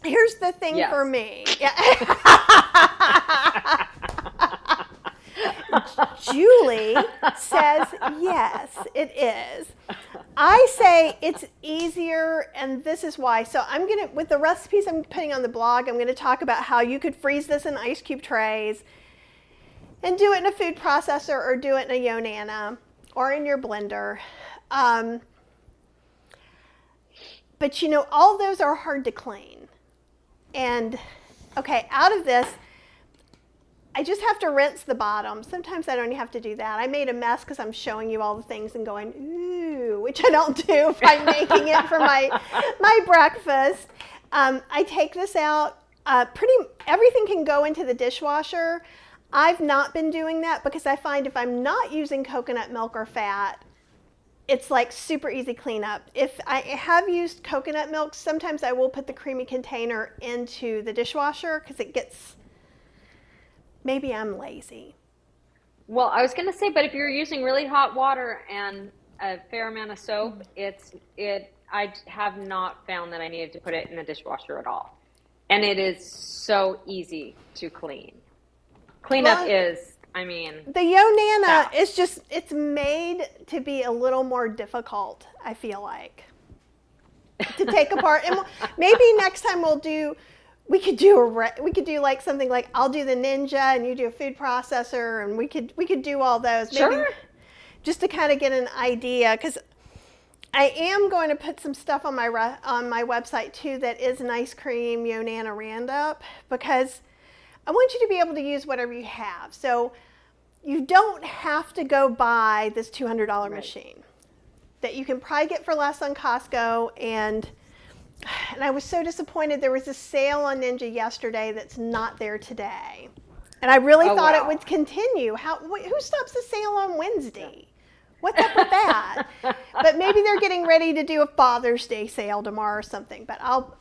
[SPEAKER 1] Here's the thing for me. Julie says, yes, it is. I say it's easier, and this is why. So I'm going to, with the recipes I'm putting on the blog, I'm going to talk about how you could freeze this in ice cube trays and do it in a food processor or do it in a Yonana or in your blender. But you know, all those are hard to clean. And okay, out of this, I just have to rinse the bottom. Sometimes I don't even have to do that. I made a mess because I'm showing you all the things and going, ooh, which I don't do if I'm making it for my breakfast. I take this out. Everything can go into the dishwasher. I've not been doing that because I find if I'm not using coconut milk or fat, it's like super easy cleanup. If I have used coconut milk, sometimes I will put the creamy container into the dishwasher because it gets, maybe I'm lazy.
[SPEAKER 2] Well, I was going to say, but if you're using really hot water and a fair amount of soap, I have not found that I needed to put it in the dishwasher at all. And it is so easy to clean. Cleanup
[SPEAKER 1] Well,
[SPEAKER 2] is, I mean,
[SPEAKER 1] the Yonana
[SPEAKER 2] fast.
[SPEAKER 1] is just, it's made to be a little more difficult, I feel like, to take apart. And maybe next time we could do like something like I'll do the Ninja and you do a food processor, and we could do all those. Maybe
[SPEAKER 2] Sure.
[SPEAKER 1] just to kind of get an idea, because I am going to put some stuff on my website too that is an ice cream Yonana roundup, because I want you to be able to use whatever you have. So you don't have to go buy this $200
[SPEAKER 2] Right.
[SPEAKER 1] machine that you can probably get for less on Costco. And I was so disappointed. There was a sale on Ninja yesterday that's not there today. And I really
[SPEAKER 2] Oh,
[SPEAKER 1] thought it
[SPEAKER 2] wow.
[SPEAKER 1] would continue. Who stops the sale on Wednesday? What's up with that? But maybe they're getting ready to do a Father's Day sale tomorrow or something. But I'll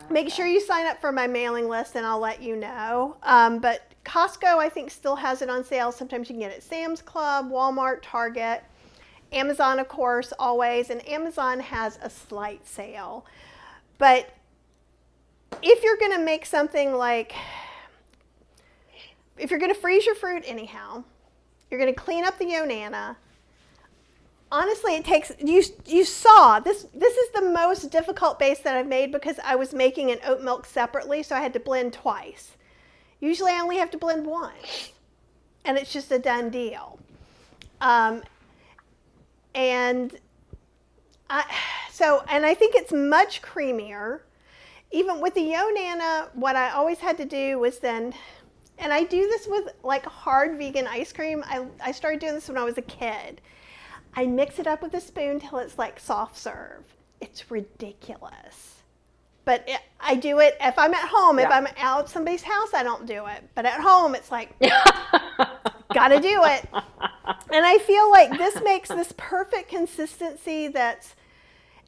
[SPEAKER 1] make sure you sign up for my mailing list and I'll let you know. But Costco, I think, still has it on sale. Sometimes you can get it at Sam's Club, Walmart, Target. Amazon, of course, always. And Amazon has a slight sale. But if you're going to make something like, if you're going to freeze your fruit anyhow, you're going to clean up the Yonana. Honestly, it takes, you saw, this is the most difficult base that I've made because I was making an oat milk separately, so I had to blend twice. Usually I only have to blend once, and it's just a done deal. And I think it's much creamier. Even with the Yonana, what I always had to do was then, and I do this with like hard vegan ice cream. I started doing this when I was a kid. I mix it up with a spoon till it's like soft serve. It's ridiculous. But I do it if I'm at home. If I'm out at somebody's house, I don't do it. But at home, it's like, gotta do it. And I feel like this makes this perfect consistency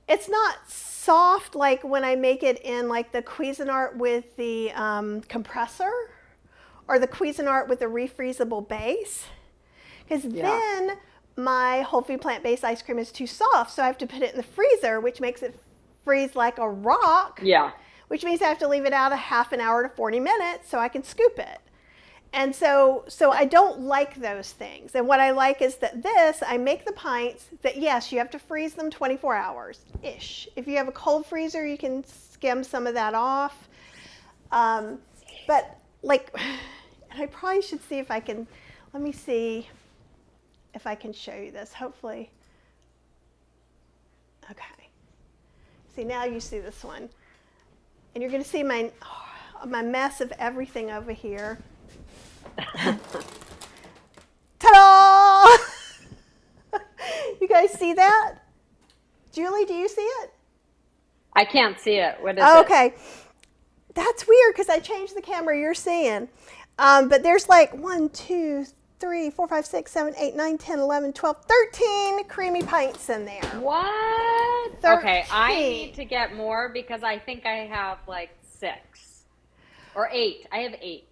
[SPEAKER 1] it's not soft like when I make it in like the Cuisinart with the compressor or the Cuisinart with the refreezable base. Because then my whole food plant-based ice cream is too soft, so I have to put it in the freezer, which makes it freeze like a rock. Yeah. Which means I have to leave it out a half an hour to 40 minutes so I can scoop it. And so I don't like those things. And what I like is that I make the pints that, yes, you have to freeze them 24 hours-ish. If you have a cold freezer, you can skim some of that off. But like, and I probably should see if I can, let me see if I can show you this, hopefully. Okay. See, now you see this one. And you're going to see my mess of everything over here. Ta-da! You guys see that? Julie, do you see it?
[SPEAKER 2] I can't see it. What is
[SPEAKER 1] it?
[SPEAKER 2] Okay.
[SPEAKER 1] That's weird because I changed the camera you're seeing. But there's like 1, 2, 3, 4, 5, 6, 7, 8, 9, 10, 11, 12, 13 creamy pints in there.
[SPEAKER 2] What?
[SPEAKER 1] 13.
[SPEAKER 2] Okay, I need to get more because I think I have like 6 or 8. I have 8.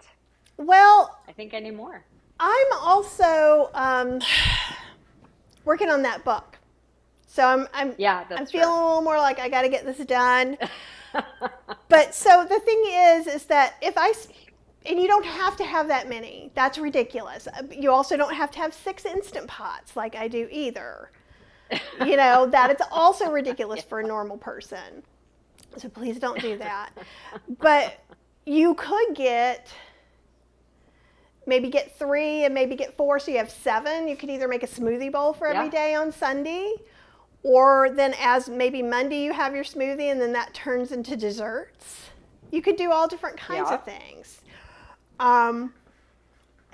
[SPEAKER 1] Well,
[SPEAKER 2] I think I need more.
[SPEAKER 1] I'm also working on that book. So I'm feeling a little more like I got to get this done. But so the thing is that and you don't have to have that many. That's ridiculous. You also don't have to have 6 Instant Pots like I do either. You know, that it's also ridiculous for a normal person. So please don't do that. But you could maybe get 3 and maybe get 4, so you have 7. You could either make a smoothie bowl for every day on Sunday, or then as maybe Monday you have your smoothie and then that turns into desserts. You could do all different kinds of things. And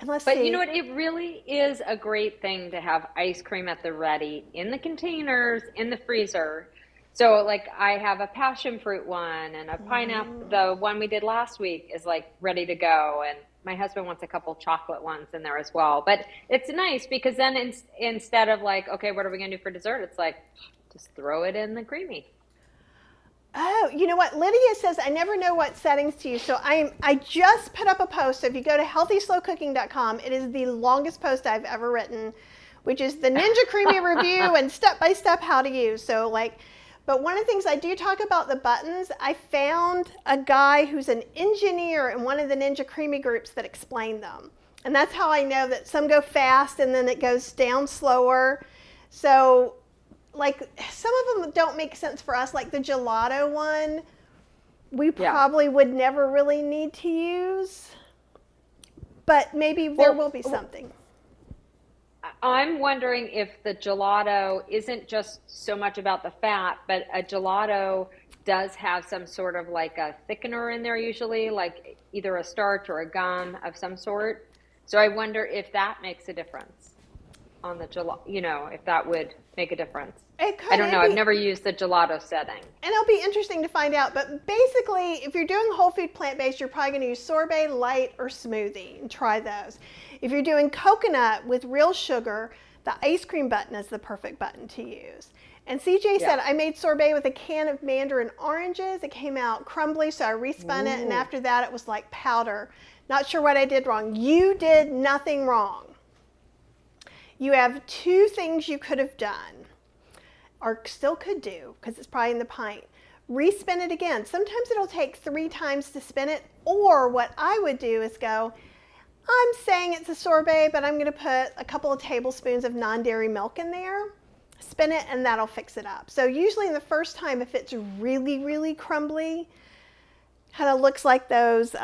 [SPEAKER 1] let's see.
[SPEAKER 2] But you know what? It really is a great thing to have ice cream at the ready in the containers, in the freezer, So like I have a passion fruit one and a pineapple. The one we did last week is like ready to go, and my husband wants a couple chocolate ones in there as well. But it's nice because then instead of like, okay, what are we gonna do for dessert? It's like just throw it in the creamy.
[SPEAKER 1] Oh, you know what? Lydia says, I never know what settings to use. So I just put up a post. So if you go to healthyslowcooking.com, it is the longest post I've ever written, which is the Ninja Creami review and step-by-step how to use. So like, but one of the things I do talk about the buttons, I found a guy who's an engineer in one of the Ninja Creami groups that explained them. And that's how I know that some go fast and then it goes down slower. So like some of them don't make sense for us, like the gelato one, we probably would never really need to use, but maybe there will be something.
[SPEAKER 2] I'm wondering if the gelato isn't just so much about the fat, but a gelato does have some sort of like a thickener in there usually, like either a starch or a gum of some sort. So I wonder if that makes a difference on the gelato, you know, if that would make a difference.
[SPEAKER 1] It could.
[SPEAKER 2] I don't know. I've never used the gelato setting.
[SPEAKER 1] And it'll be interesting to find out. But basically, if you're doing whole food plant-based, you're probably going to use sorbet, light, or smoothie and try those. If you're doing coconut with real sugar, the ice cream button is the perfect button to use. And CJ said, I made sorbet with a can of mandarin oranges. It came out crumbly, so I respun it. And after that, it was like powder. Not sure what I did wrong. You did nothing wrong. You have two things you could have done, or still could do, because it's probably in the pint. Respin it again. Sometimes it'll take 3 times to spin it, or what I would do is go, I'm saying it's a sorbet, but I'm going to put a couple of tablespoons of non-dairy milk in there, spin it, and that'll fix it up. So usually the first time, if it's really, really crumbly, kind of looks like those,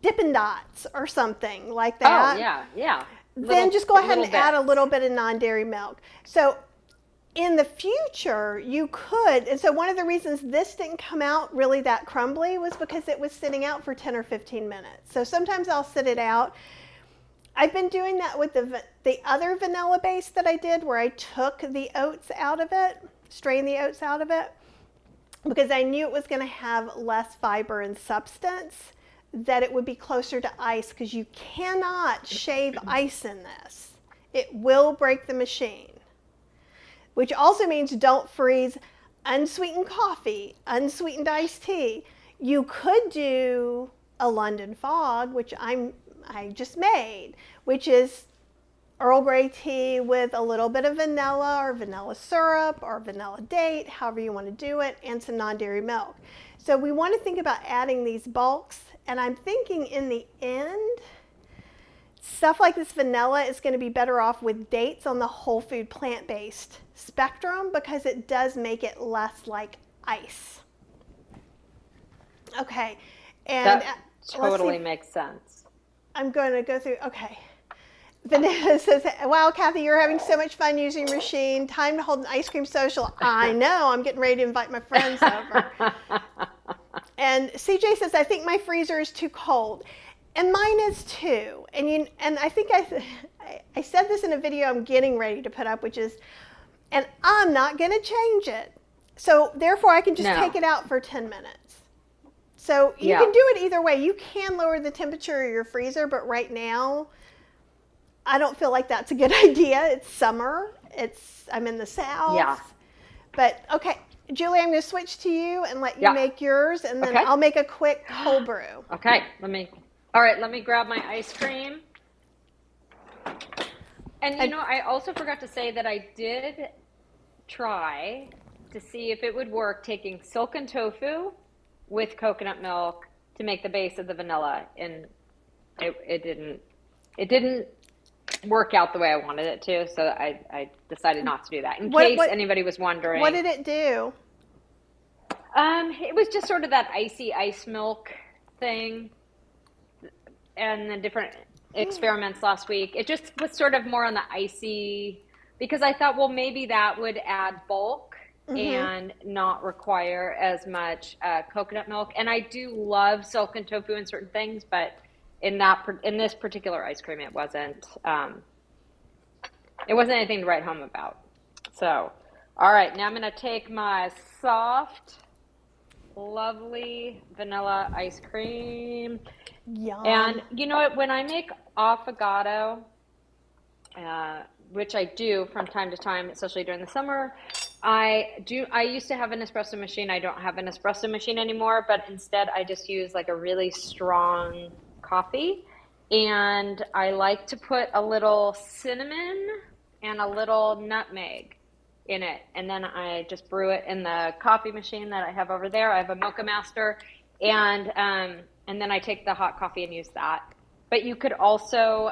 [SPEAKER 1] Dippin' Dots or something like that.
[SPEAKER 2] Oh, yeah.
[SPEAKER 1] Then just go ahead and add a little bit of non-dairy milk. So in the future, you could, and so one of the reasons this didn't come out really that crumbly was because it was sitting out for 10 or 15 minutes. So sometimes I'll sit it out. I've been doing that with the other vanilla base that I did, where I took the oats out of it, strained the oats out of it, because I knew it was going to have less fiber and substance, that it would be closer to ice, because you cannot shave ice in this. It will break the machine, which also means don't freeze unsweetened coffee, unsweetened iced tea. You could do a London Fog, which I just made, which is Earl Grey tea with a little bit of vanilla or vanilla syrup or vanilla date, however you want to do it, and some non-dairy milk. So we want to think about adding these bulks. And I'm thinking in the end, stuff like this vanilla is going to be better off with dates on the whole food plant-based spectrum, because it does make it less like ice. Okay. And
[SPEAKER 2] that totally makes sense.
[SPEAKER 1] I'm going to go through, okay. Vanessa says, wow, Kathy, you're having so much fun using your machine. Time to hold an ice cream social. I know, I'm getting ready to invite my friends over. And CJ says, I think my freezer is too cold. And mine is too. And I think I said this in a video I'm getting ready to put up, which is, and I'm not going to change it. So therefore, I can just take it out for 10 minutes. So you can do it either way. You can lower the temperature of your freezer, but right now, I don't feel like that's a good idea. It's summer. I'm in the South. Yeah. But okay, Julie, I'm going to switch to you and let you make yours, and then I'll make a quick cold brew.
[SPEAKER 2] Okay. Let me grab my ice cream. And you know, I also forgot to say that I did try to see if it would work taking silken tofu with coconut milk to make the base of the vanilla, and it didn't work out the way I wanted it to, so I decided not to do that. In case anybody was wondering.
[SPEAKER 1] What did it do?
[SPEAKER 2] It was just sort of that icy ice milk thing, and the different experiments last week. It just was sort of more on the icy, because I thought, well, maybe that would add bulk and not require as much coconut milk. And I do love silken tofu in certain things, but in this particular ice cream, it wasn't anything to write home about. So All right, now I'm going to take my soft, lovely vanilla ice cream.
[SPEAKER 1] Yum.
[SPEAKER 2] And you know what? When I make affogato, which I do from time to time, especially during the summer, I used to have an espresso machine. I don't have an espresso machine anymore, but instead I just use like a really strong coffee. And I like to put a little cinnamon and a little nutmeg in it. And then I just brew it in the coffee machine that I have over there. I have a Mocha Master. And then I take the hot coffee and use that. But you could also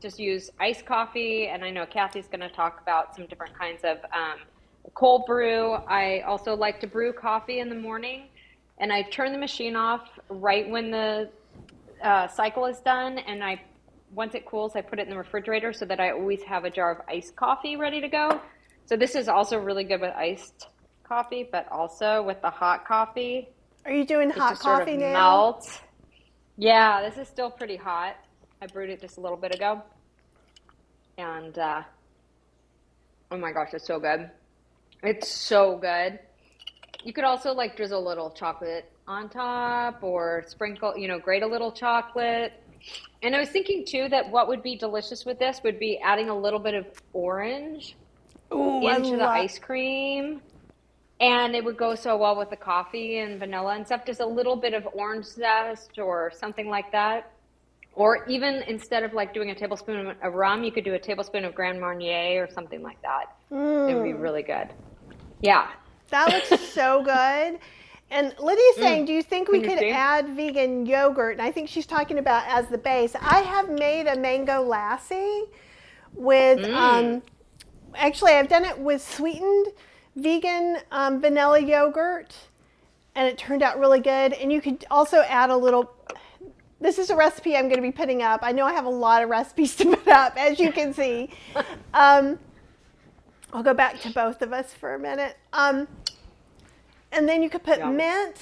[SPEAKER 2] just use iced coffee. And I know Kathy's going to talk about some different kinds of cold brew. I also like to brew coffee in the morning. And I turn the machine off right when the cycle is done. And once it cools, I put it in the refrigerator so that I always have a jar of iced coffee ready to go. So this is also really good with iced coffee, but also with the hot coffee.
[SPEAKER 1] Are you doing
[SPEAKER 2] It
[SPEAKER 1] hot
[SPEAKER 2] just sort
[SPEAKER 1] coffee
[SPEAKER 2] of
[SPEAKER 1] now?
[SPEAKER 2] melts. Yeah, this is still pretty hot. I brewed it just a little bit ago. And oh my gosh, it's so good. It's so good. You could also like drizzle a little chocolate on top or sprinkle, grate a little chocolate. And I was thinking too that what would be delicious with this would be adding a little bit of orange into the ice cream. And it would go so well with the coffee and vanilla and stuff. Just a little bit of orange zest or something like that. Or even instead of like doing a tablespoon of rum, you could do a tablespoon of Grand Marnier or something like that. It would be really good. Yeah.
[SPEAKER 1] That looks so good. And Lydia's saying, do you think we could add vegan yogurt? And I think she's talking about as the base. I have made a mango lassi with, actually I've done it with sweetened vegan vanilla yogurt, and it turned out really good. And you could also add a little, this is a recipe I'm going to be putting up. I know I have a lot of recipes to put up, as you can see. I'll go back to both of us for a minute. And then you could put mint,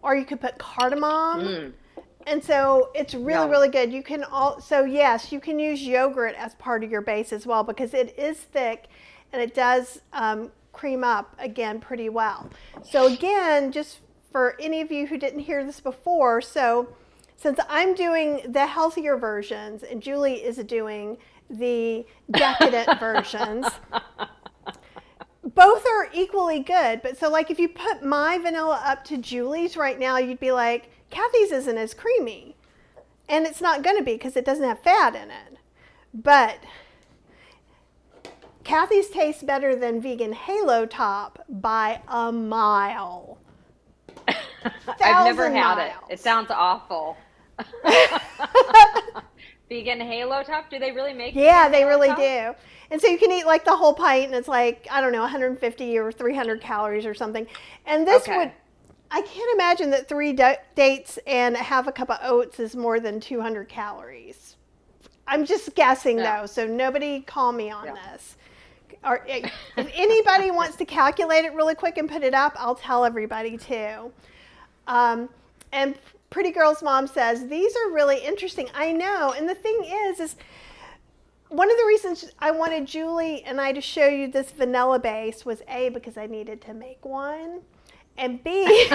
[SPEAKER 1] or you could put cardamom. And so it's really, really good. You can also, yes, you can use yogurt as part of your base as well, because it is thick and it does cream up again pretty well. So again, just for any of you who didn't hear this before, so since I'm doing the healthier versions and Julie is doing the decadent versions, both are equally good. But so like if you put my vanilla up to Julie's right now, you'd be like, Kathy's isn't as creamy. And it's not going to be because it doesn't have fat in it. But Kathy's tastes better than vegan Halo Top by a mile.
[SPEAKER 2] I've never had it. It sounds awful. Vegan Halo Top? Do they really make it?
[SPEAKER 1] Yeah, they really do. And so you can eat like the whole pint, and it's like, I don't know, 150 or 300 calories or something. And this would, I can't imagine that 3 dates and half a cup of oats is more than 200 calories. I'm just guessing though, so nobody call me on this. Or if anybody wants to calculate it really quick and put it up, I'll tell everybody too. And Pretty Girl's mom says, these are really interesting. I know. And the thing is one of the reasons I wanted Julie and I to show you this vanilla base was A, because I needed to make one. And B,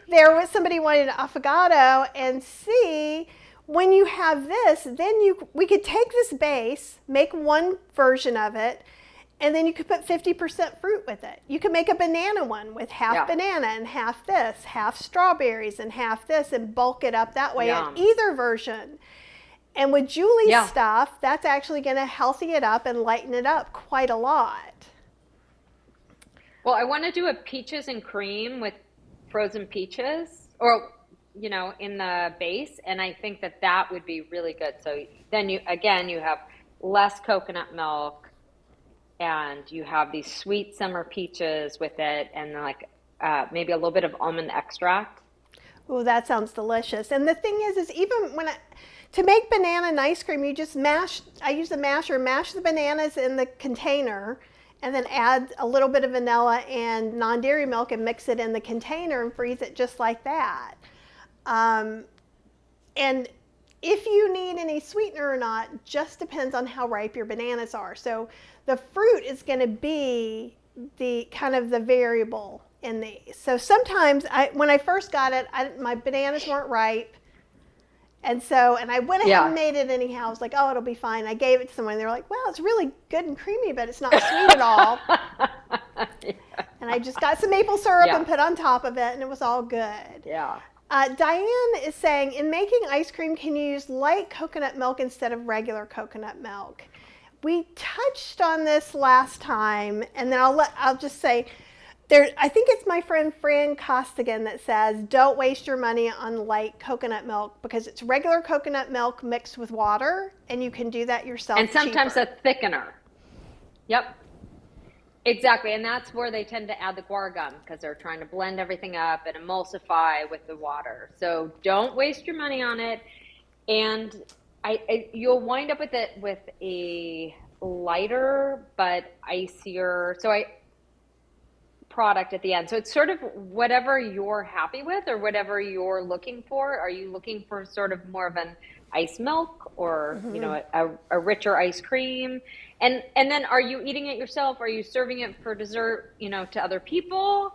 [SPEAKER 1] there was somebody wanted an affogato. And C, when you have this, then we could take this base, make one version of it, and then you could put 50% fruit with it. You could make a banana one with half banana and half this, half strawberries and half this, and bulk it up that way in either version. And with Julie's stuff, that's actually going to healthy it up and lighten it up quite a lot.
[SPEAKER 2] Well, I want to do a peaches and cream with frozen peaches, or in the base, and I think that would be really good. So then you have less coconut milk, and you have these sweet summer peaches with it, and like maybe a little bit of almond extract.
[SPEAKER 1] Oh, that sounds delicious. And the thing is even when to make banana ice cream, you just I use a masher, mash the bananas in the container, and then add a little bit of vanilla and non-dairy milk and mix it in the container and freeze it just like that. And if you need any sweetener or not just depends on how ripe your bananas are. So the fruit is going to be the kind of the variable in these. So sometimes when I first got it, my bananas weren't ripe. And I went ahead and made it anyhow. I was like, oh, it'll be fine. I gave it to someone. They were like, well, it's really good and creamy, but it's not sweet at all. And I just got some maple syrup and put on top of it, and it was all good.
[SPEAKER 2] Yeah.
[SPEAKER 1] Diane is saying, in making ice cream, can you use light coconut milk instead of regular coconut milk? We touched on this last time, and then I'll just say, I think it's my friend Fran Costigan that says, don't waste your money on light coconut milk because it's regular coconut milk mixed with water, and you can do that yourself.
[SPEAKER 2] And sometimes
[SPEAKER 1] cheaper.
[SPEAKER 2] a thickener. Yep. Exactly. And that's where they tend to add the guar gum because they're trying to blend everything up and emulsify with the water. So don't waste your money on it. And you'll wind up with it with a lighter but icier product at the end. So it's sort of whatever you're happy with or whatever you're looking for. Are you looking for sort of more of an ice milk or a richer ice cream? And then are you eating it yourself? Are you serving it for dessert, to other people?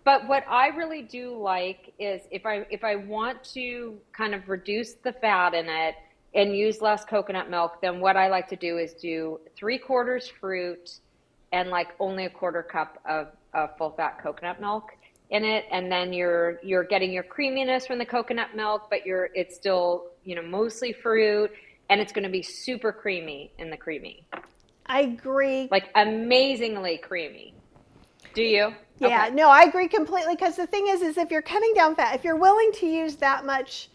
[SPEAKER 2] But what I really do like is if I want to kind of reduce the fat in it and use less coconut milk, then what I like to do is do 3/4 fruit and like only a 1/4 cup of full fat coconut milk in it. And then you're getting your creaminess from the coconut milk, but it's still, mostly fruit, and it's going to be super creamy in the creamy.
[SPEAKER 1] I agree.
[SPEAKER 2] Like amazingly creamy. Do you?
[SPEAKER 1] Yeah,
[SPEAKER 2] Okay.
[SPEAKER 1] no, I agree completely because the thing is if you're cutting down fat, if you're willing to use that much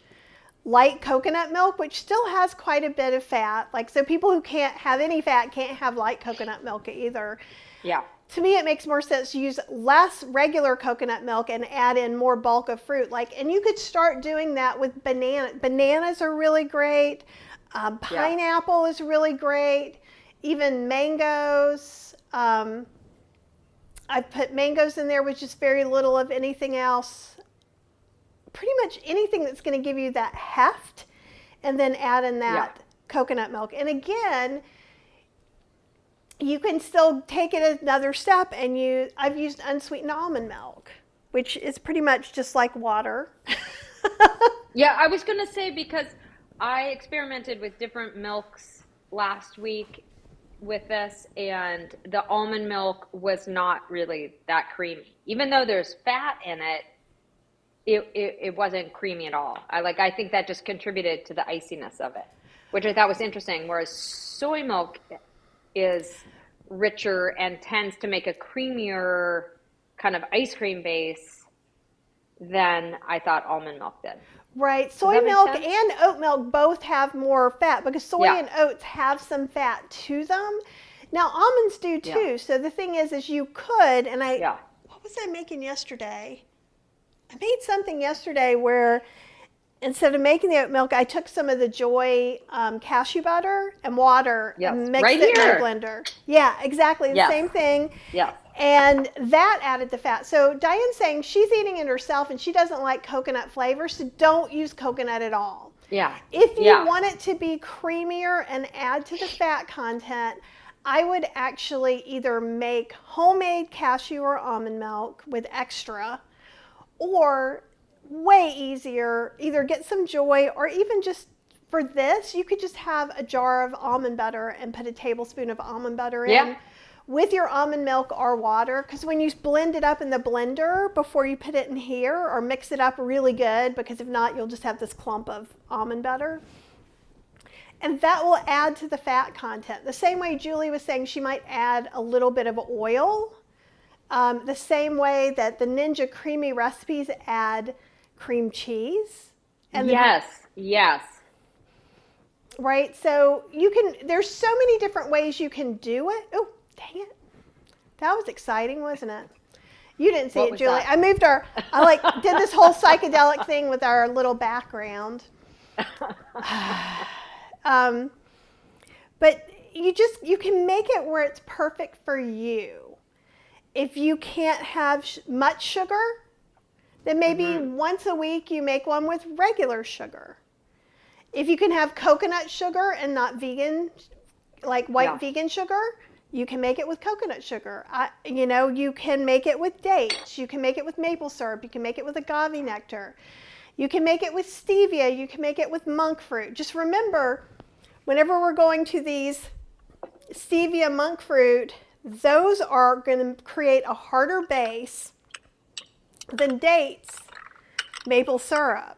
[SPEAKER 1] light coconut milk, which still has quite a bit of fat, so people who can't have any fat can't have light coconut milk either.
[SPEAKER 2] Yeah.
[SPEAKER 1] To me, it makes more sense to use less regular coconut milk and add in more bulk of fruit. And you could start doing that with bananas are really great. Pineapple is really great. Even mangoes. I put mangoes in there with just very little of anything else. Pretty much anything that's going to give you that heft, and then add in that coconut milk. And again, you can still take it another step and I've used unsweetened almond milk, which is pretty much just like water.
[SPEAKER 2] Yeah, I was going to say, because I experimented with different milks last week with this, and the almond milk was not really that creamy. Even though there's fat in it, it wasn't creamy at all. I think that just contributed to the iciness of it, which I thought was interesting, whereas soy milk is richer and tends to make a creamier kind of ice cream base than I thought almond milk did.
[SPEAKER 1] Right. Soy milk and oat milk both have more fat because soy and oats have some fat to them. Now almonds do too. Yeah. So the thing is you could, and what was I making yesterday? I made something yesterday where instead of making the oat milk, I took some of the Joy cashew butter and water and mixed it in a blender. Yeah, exactly. The same thing.
[SPEAKER 2] Yeah.
[SPEAKER 1] And that added the fat. So Diane's saying she's eating it herself and she doesn't like coconut flavor, so don't use coconut at all.
[SPEAKER 2] Yeah.
[SPEAKER 1] If you want it to be creamier and add to the fat content, I would actually either make homemade cashew or almond milk with extra, or way easier, either get some Joy, or even just for this, you could just have a jar of almond butter and put a tablespoon of almond butter in with your almond milk or water, because when you blend it up in the blender before you put it in here, or mix it up really good, because if not, you'll just have this clump of almond butter. And that will add to the fat content. The same way Julie was saying she might add a little bit of oil. The same way that the Ninja Creami recipes add cream cheese. And
[SPEAKER 2] yes.
[SPEAKER 1] Right, so there's so many different ways you can do it. Oh, dang it. That was exciting, wasn't it? You didn't see it, Julie. That? I did this whole psychedelic thing with our little background. But you can make it where it's perfect for you. If you can't have much sugar, then maybe once a week you make one with regular sugar. If you can have coconut sugar and not vegan, like white vegan sugar, you can make it with coconut sugar. You can make it with dates. You can make it with maple syrup. You can make it with agave nectar. You can make it with stevia. You can make it with monk fruit. Just remember, whenever we're going to these stevia monk fruit, those are going to create a harder base than dates maple syrup.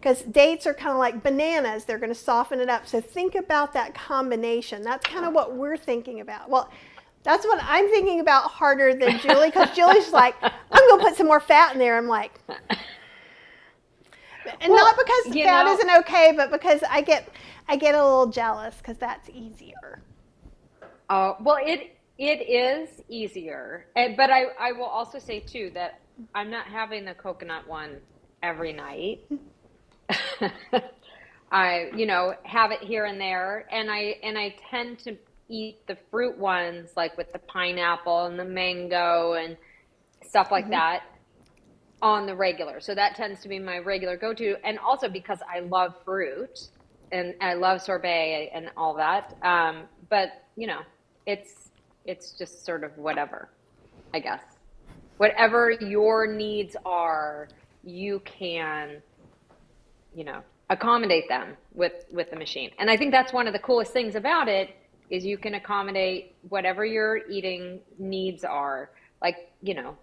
[SPEAKER 1] Because dates are kind of like bananas. They're going to soften it up. So think about that combination. That's kind of what we're thinking about. Well, that's what I'm thinking about harder than Julie, because Julie's like, I'm going to put some more fat in there. I'm like, and not because fat isn't okay, but because I get a little jealous because that's easier.
[SPEAKER 2] Well, it is easier. But I will also say, too, that I'm not having the coconut one every night. I, have it here and there, and I tend to eat the fruit ones, like with the pineapple and the mango and stuff like that on the regular. So that tends to be my regular go-to, and also because I love fruit and I love sorbet and all that. But it's just sort of whatever, I guess. Whatever your needs are, you can accommodate them with the machine. And I think that's one of the coolest things about it is you can accommodate whatever your eating needs are. Like,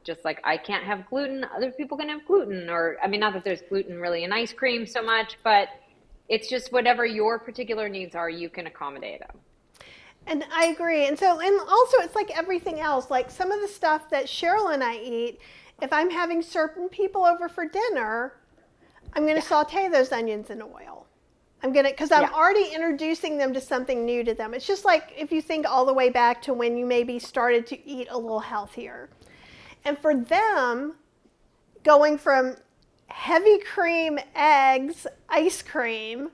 [SPEAKER 2] just like I can't have gluten, other people can have gluten, or, I mean, not that there's gluten really in ice cream so much, but it's just whatever your particular needs are, you can accommodate them.
[SPEAKER 1] And I agree. And also it's like everything else, like some of the stuff that Cheryl and I eat, if I'm having certain people over for dinner, I'm going to saute those onions in oil. Because I'm already introducing them to something new to them. It's just like if you think all the way back to when you maybe started to eat a little healthier. And for them, going from heavy cream, eggs, ice cream,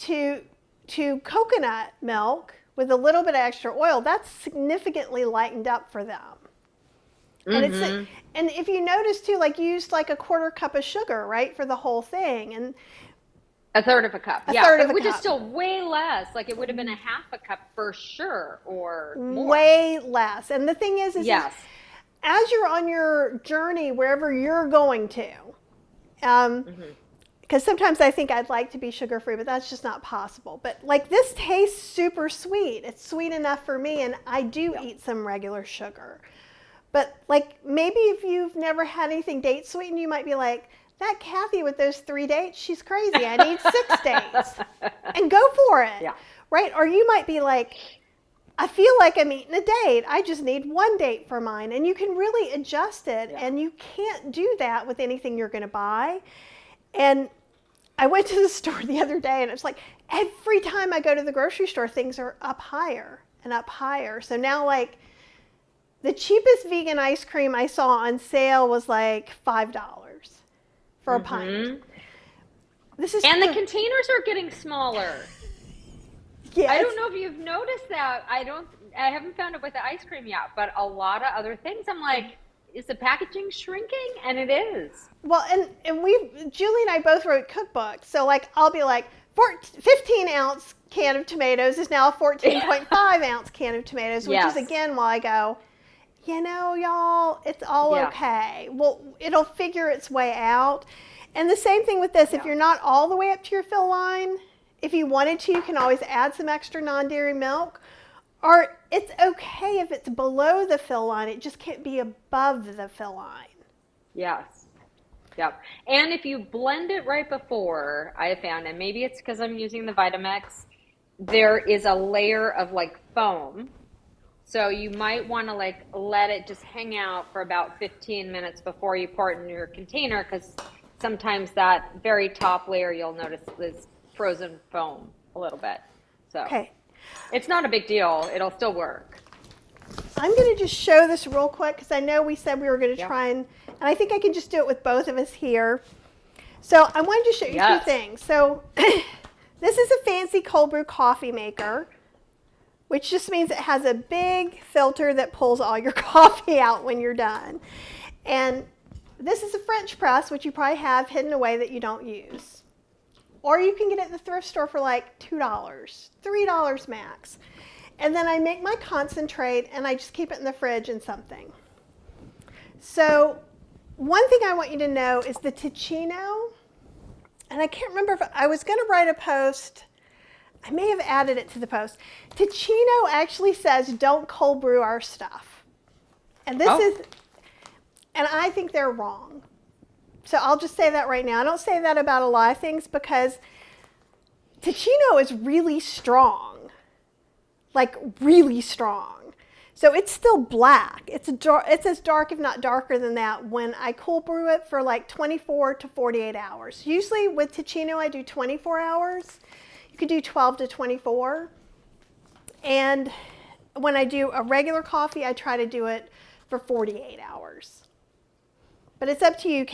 [SPEAKER 1] to coconut milk with a little bit of extra oil, that's significantly lightened up for them. And and if you notice too, like you used like a quarter cup of sugar, right, for the whole thing, and
[SPEAKER 2] a third of a cup, which is still way less. Like it would have been a half a cup for sure, or more.
[SPEAKER 1] Way less. And the thing is as you're on your journey, wherever you're going to, because sometimes I think I'd like to be sugar-free, but that's just not possible. But like this tastes super sweet. It's sweet enough for me, and I do eat some regular sugar. But like maybe if you've never had anything date sweetened, you might be like, that Kathy with those 3 dates, she's crazy. I need 6 dates. And go for it. Yeah. Right? Or you might be like, I feel like I'm eating a date. I just need 1 date for mine. And you can really adjust it. Yeah. And you can't do that with anything you're going to buy. And I went to the store the other day, and it's like every time I go to the grocery store, things are up higher and up higher. So now like the cheapest vegan ice cream I saw on sale was like $5 for a pint.
[SPEAKER 2] And the containers are getting smaller.
[SPEAKER 1] Yes.
[SPEAKER 2] I don't know if you've noticed that. I haven't found it with the ice cream yet, but a lot of other things, I'm like, is the packaging shrinking? And it is.
[SPEAKER 1] Well, and Julie and I both wrote cookbooks. So like, I'll be like, 15 ounce can of tomatoes is now a 14.5 ounce can of tomatoes, which is again why I go, y'all, it's all okay. Well, it'll figure its way out. And the same thing with this, if you're not all the way up to your fill line, if you wanted to, you can always add some extra non-dairy milk. Or it's okay if it's below the fill line, it just can't be above the fill line.
[SPEAKER 2] Yes. Yep. And if you blend it right before, I have found, and maybe it's because I'm using the Vitamix, there is a layer of like foam. So you might want to like let it just hang out for about 15 minutes before you pour it in your container, because sometimes that very top layer you'll notice is frozen foam a little bit. So it's not a big deal. It'll still work.
[SPEAKER 1] I'm going to just show this real quick because I know we said we were going to try and I think I can just do it with both of us here. So I wanted to show you two things. So this is a fancy cold brew coffee maker, which just means it has a big filter that pulls all your coffee out when you're done. And this is a French press, which you probably have hidden away that you don't use. or you can get it at the thrift store for like $2, $3 max. And then I make my concentrate and I just keep it in the fridge in something. So one thing I want you to know is the Ticino, and I can't remember if I was going to write a post. I may have added it to the post. Ticino actually says don't cold brew our stuff. And and I think they're wrong. So I'll just say that right now. I don't say that about a lot of things because Ticino is really strong, like really strong. So it's still black. It's as dark, if not darker than that, when I cold brew it for like 24 to 48 hours. Usually with Ticino, I do 24 hours. You could do 12 to 24. And when I do a regular coffee, I try to do it for 48 hours. But it's up to you.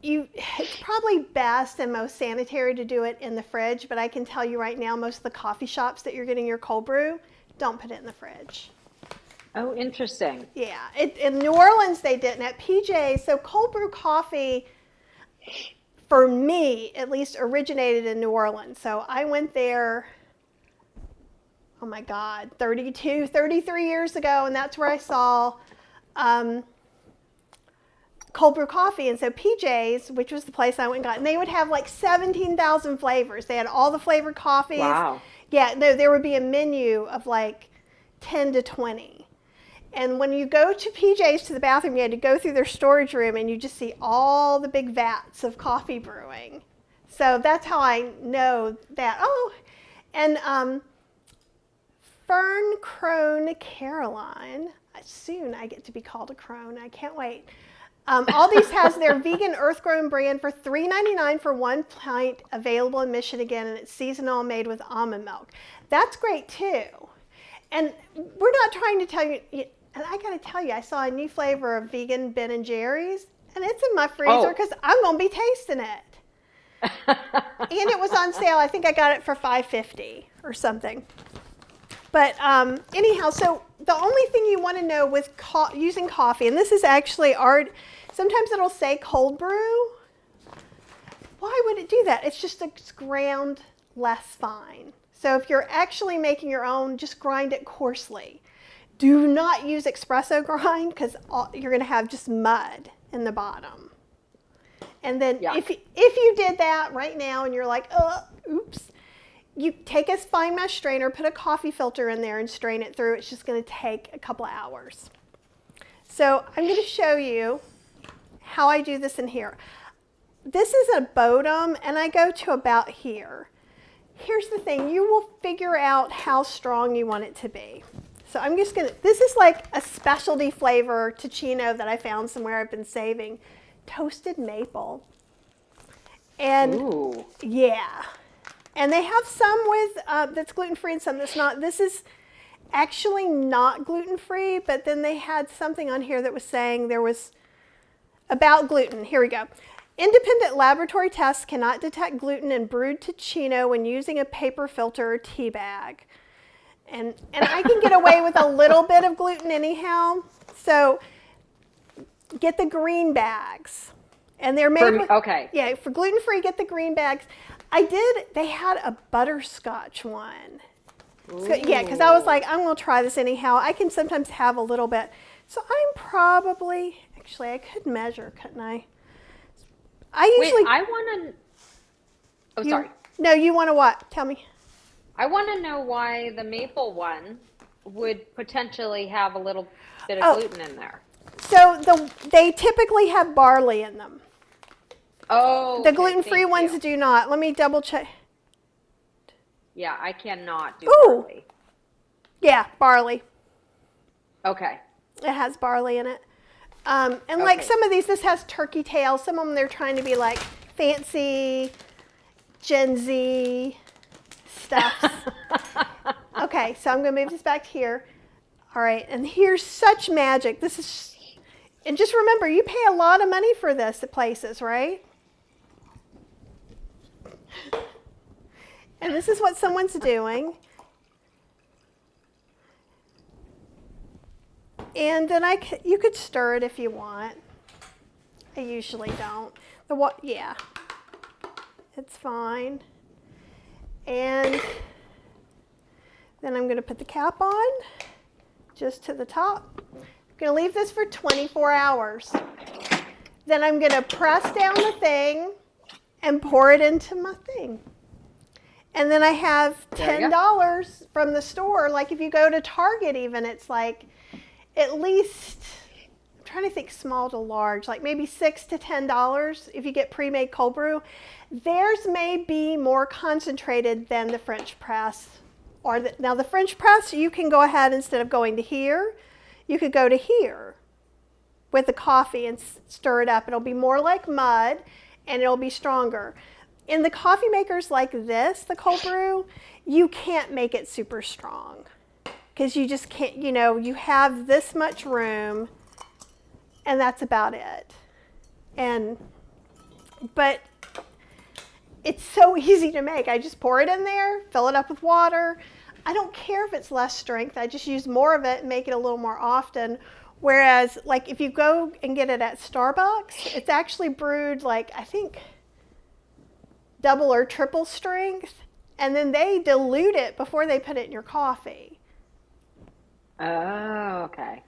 [SPEAKER 1] It's probably best and most sanitary to do it in the fridge, but I can tell you right now, most of the coffee shops that you're getting your cold brew, don't put it in the fridge.
[SPEAKER 2] Oh, interesting.
[SPEAKER 1] Yeah, in New Orleans they didn't. At PJ's, so cold brew coffee, for me at least, originated in New Orleans. So I went there, oh my God, 33 years ago, and that's where I saw cold brew coffee. And so PJ's, which was the place I went and got, and they would have like 17,000 flavors. They had all the flavored coffees. Wow. Yeah, no, there would be a menu of like 10 to 20. And when you go to PJ's to the bathroom, you had to go through their storage room and you just see all the big vats of coffee brewing. So that's how I know that. Oh, and Fern Crone Caroline. Soon I get to be called a crone. I can't wait. Aldi's has their vegan earth-grown brand for $3.99 for 1 pint, available in Michigan, and it's seasonal, made with almond milk. That's great too. And we're not trying to tell you, and I gotta tell you, I saw a new flavor of vegan Ben & Jerry's, and it's in my freezer because I'm gonna be tasting it. And it was on sale. I think I got it for $5.50 or something. But anyhow, so the only thing you want to know with using coffee, and this is actually sometimes it'll say cold brew. Why would it do that? It's just it's ground less fine. So if you're actually making your own, just grind it coarsely. Do not use espresso grind because you're going to have just mud in the bottom. And then if you did that right now and you're like, oh, oops. You take a fine mesh strainer, put a coffee filter in there and strain it through. It's just going to take a couple of hours. So I'm going to show you how I do this in here. This is a Bodum, and I go to about here. Here's the thing. You will figure out how strong you want it to be. So I'm just going to, this is like a specialty flavor Ticino that I found somewhere I've been saving. Toasted maple. And ooh. Yeah. And they have some with that's gluten-free and some that's not. This is actually not gluten-free, but then they had something on here that was saying there was about gluten. Here we go. Independent laboratory tests cannot detect gluten in brewed Ticino when using a paper filter or tea bag. And I can get away with a little bit of gluten anyhow. So get the green bags. And they're made with, yeah, for gluten-free, get the green bags. They had a butterscotch one. So, yeah, because I was like, I'm going to try this anyhow. I can sometimes have a little bit. So I'm probably, actually, I could measure, couldn't I?
[SPEAKER 2] Wait, I want to, oh, sorry.
[SPEAKER 1] No, you want to what? Tell me.
[SPEAKER 2] I want to know why the maple one would potentially have a little bit of gluten in there.
[SPEAKER 1] So they typically have barley in them.
[SPEAKER 2] Oh,
[SPEAKER 1] the gluten-free ones do not. Let me double check.
[SPEAKER 2] Yeah, I cannot do barley.
[SPEAKER 1] Yeah, barley.
[SPEAKER 2] Okay.
[SPEAKER 1] It has barley in it. And like some of these, this has turkey tail. Some of them, they're trying to be like fancy Gen Z stuff. Okay, so I'm going to move this back here. All right, and here's such magic. This is, and just remember, you pay a lot of money for this at places, right? And this is what someone's doing. And then you could stir it if you want. I usually don't. Yeah. It's fine. And then I'm going to put the cap on just to the top. I'm going to leave this for 24 hours. Then I'm going to press down the thing and pour it into my thing. And then I have $10 from the store. Like if you go to Target even, it's like at least, I'm trying to think small to large, like maybe $6 to $10 if you get pre-made cold brew. Theirs may be more concentrated than the French press. Now the French press, you can go ahead, instead of going to here, you could go to here with the coffee and stir it up. It'll be more like mud and it'll be stronger. In the coffee makers like this, the cold brew, you can't make it super strong because you just can't, you know, you have this much room and that's about it. But it's so easy to make. I just pour it in there, fill it up with water. I don't care if it's less strength. I just use more of it and make it a little more often. Whereas, like, if you go and get it at Starbucks, it's actually brewed, like, I think, double or triple strength. And then they dilute it before they put it in your coffee.
[SPEAKER 2] Oh, okay.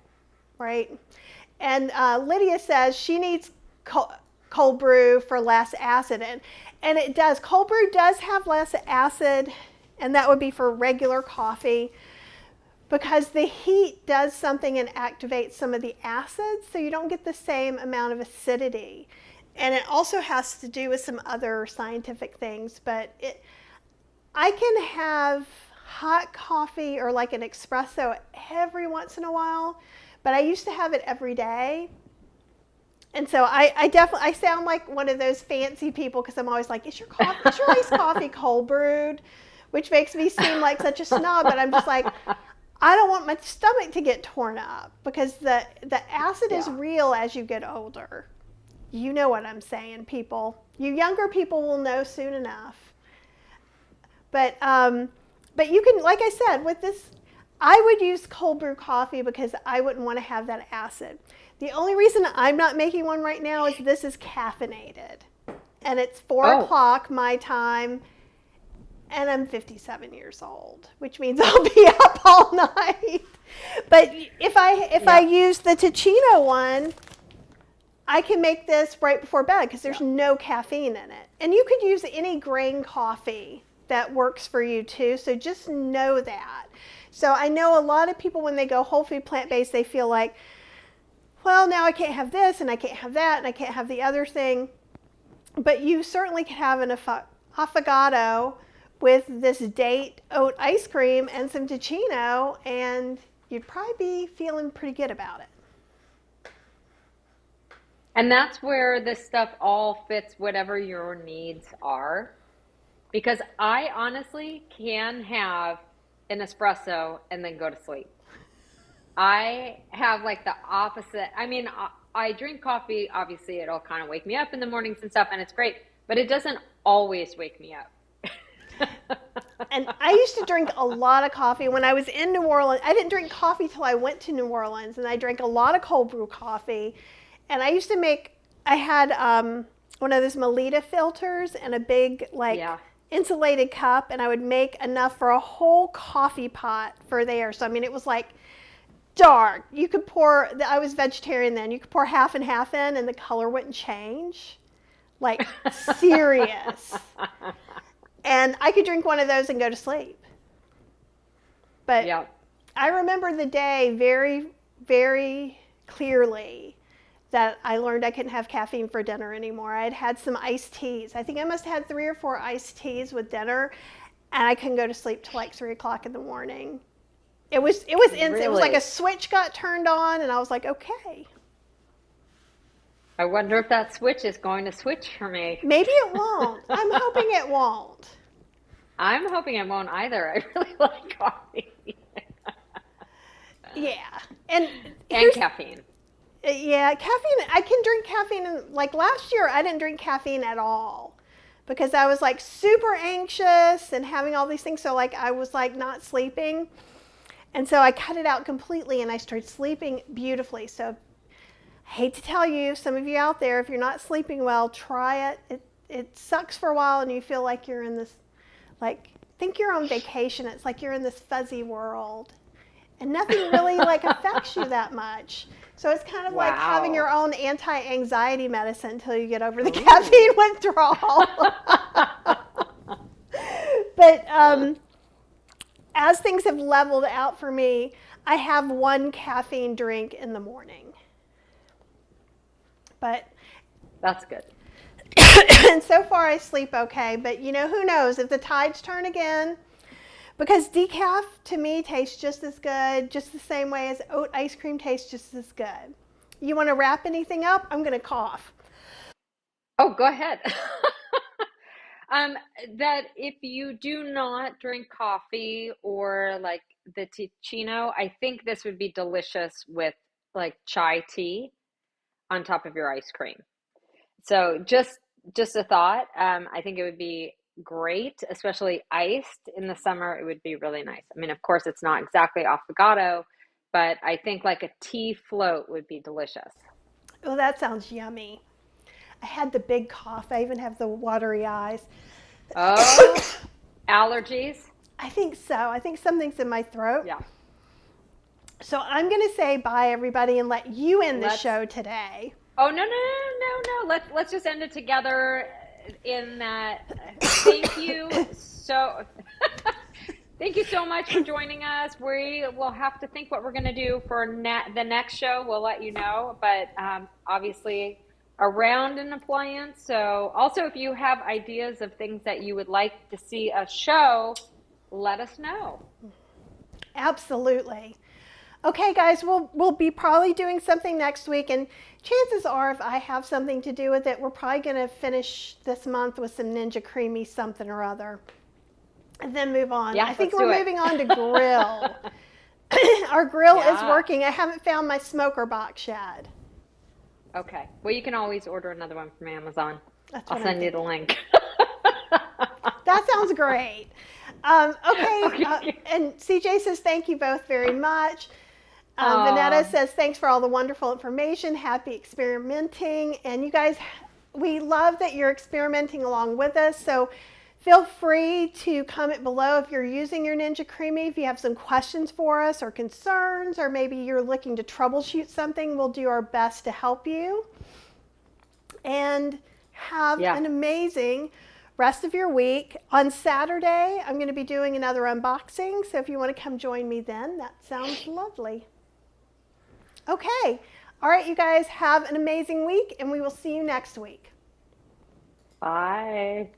[SPEAKER 1] Right? And Lydia says she needs cold brew for less acid. And it does. Cold brew does have less acid, and that would be for regular coffee, because the heat does something and activates some of the acids, so you don't get the same amount of acidity. And it also has to do with some other scientific things, but I can have hot coffee or like an espresso every once in a while, but I used to have it every day. And so I sound like one of those fancy people because I'm always like, is your iced coffee cold brewed? Which makes me seem like such a snob, but I'm just like, I don't want my stomach to get torn up because the acid is real as you get older. You know what I'm saying, people. You younger people will know soon enough. But you can, like I said, with this, I would use cold brew coffee because I wouldn't want to have that acid. The only reason I'm not making one right now is this is caffeinated. And it's 4 o'clock my time, and I'm 57 years old, which means I'll be up all night. But if I use the Ticino one, I can make this right before bed because there's no caffeine in it. And you could use any grain coffee that works for you too, so just know that. So I know a lot of people, when they go whole food plant-based, they feel like, well, now I can't have this and I can't have that and I can't have the other thing. But you certainly could have an affogato with this date oat ice cream and some Ticino, and you'd probably be feeling pretty good about it.
[SPEAKER 2] And that's where this stuff all fits whatever your needs are. Because I honestly can have an espresso and then go to sleep. I have like the opposite. I mean, I drink coffee. Obviously, it'll kind of wake me up in the mornings and stuff, and it's great. But it doesn't always wake me up.
[SPEAKER 1] And I used to drink a lot of coffee when I was in New Orleans. I didn't drink coffee till I went to New Orleans, and I drank a lot of cold brew coffee. And I used to make, I had one of those Melita filters and a big insulated cup, and I would make enough for a whole coffee pot for there. So I mean, it was like dark. You could pour, I was vegetarian then, you could pour half and half in and the color wouldn't change. Like serious. And I could drink one of those and go to sleep. But I remember the day very, very clearly that I learned I couldn't have caffeine for dinner anymore. I had had some iced teas. I think I must have had 3 or 4 iced teas with dinner, and I couldn't go to sleep till like 3 o'clock in the morning. It was insane. It was like a switch got turned on, and I was like, okay.
[SPEAKER 2] I wonder if that switch is going to switch for me.
[SPEAKER 1] Maybe it won't. I'm hoping it won't.
[SPEAKER 2] I'm hoping it won't either. I really like coffee.
[SPEAKER 1] Yeah. And
[SPEAKER 2] caffeine.
[SPEAKER 1] Yeah, caffeine. I can drink caffeine. And like last year, I didn't drink caffeine at all because I was like super anxious and having all these things. So like I was like not sleeping. And so I cut it out completely and I started sleeping beautifully. So I hate to tell you, some of you out there, if you're not sleeping well, try it. it sucks for a while and you feel like you're in this, like, think you're on vacation. It's like you're in this fuzzy world and nothing really like affects you that much. So it's kind of like having your own anti-anxiety medicine until you get over the caffeine withdrawal. But as things have leveled out for me, I have one caffeine drink in the morning. But
[SPEAKER 2] that's good.
[SPEAKER 1] And so far I sleep okay, but you know, who knows if the tides turn again, because decaf to me tastes just as good, just the same way as oat ice cream tastes just as good. You want to wrap anything up? I'm going to cough.
[SPEAKER 2] Oh, go ahead. That if you do not drink coffee or like the ticino, I think this would be delicious with like chai tea on top of your ice cream. So just a thought. I think it would be great, especially iced in the summer. It would be really nice. I mean, of course, it's not exactly affogato, but I think like a tea float would be delicious.
[SPEAKER 1] Oh, that sounds yummy. I had the big cough. I even have the watery eyes.
[SPEAKER 2] Oh, allergies?
[SPEAKER 1] I think so. I think something's in my throat.
[SPEAKER 2] Yeah.
[SPEAKER 1] So I'm going to say bye, everybody, and let you end the show today.
[SPEAKER 2] Oh, no. Let's just end it together in that. Thank you so thank you so much for joining us. We will have to think what we're going to do for the next show. We'll let you know, but obviously around an appliance. So also if you have ideas of things that you would like to see us show, let us know.
[SPEAKER 1] Absolutely. Okay, guys, we'll be probably doing something next week, and chances are if I have something to do with it, we're probably going to finish this month with some Ninja Creami something or other, and then move on.
[SPEAKER 2] Yeah,
[SPEAKER 1] I think we're moving on to grill. Our grill is working. I haven't found my smoker box yet.
[SPEAKER 2] Okay. Well, you can always order another one from Amazon.
[SPEAKER 1] I'll
[SPEAKER 2] send you the link.
[SPEAKER 1] That sounds great. Okay. And CJ says thank you both very much. Vanetta says thanks for all the wonderful information. Happy experimenting. And you guys, we love that you're experimenting along with us. So feel free to comment below if you're using your Ninja Creami. If you have some questions for us or concerns, or maybe you're looking to troubleshoot something, we'll do our best to help you. And have an amazing rest of your week. On Saturday, I'm going to be doing another unboxing. So if you want to come join me then, that sounds lovely. Okay. All right, you guys, have an amazing week, and we will see you next week.
[SPEAKER 2] Bye.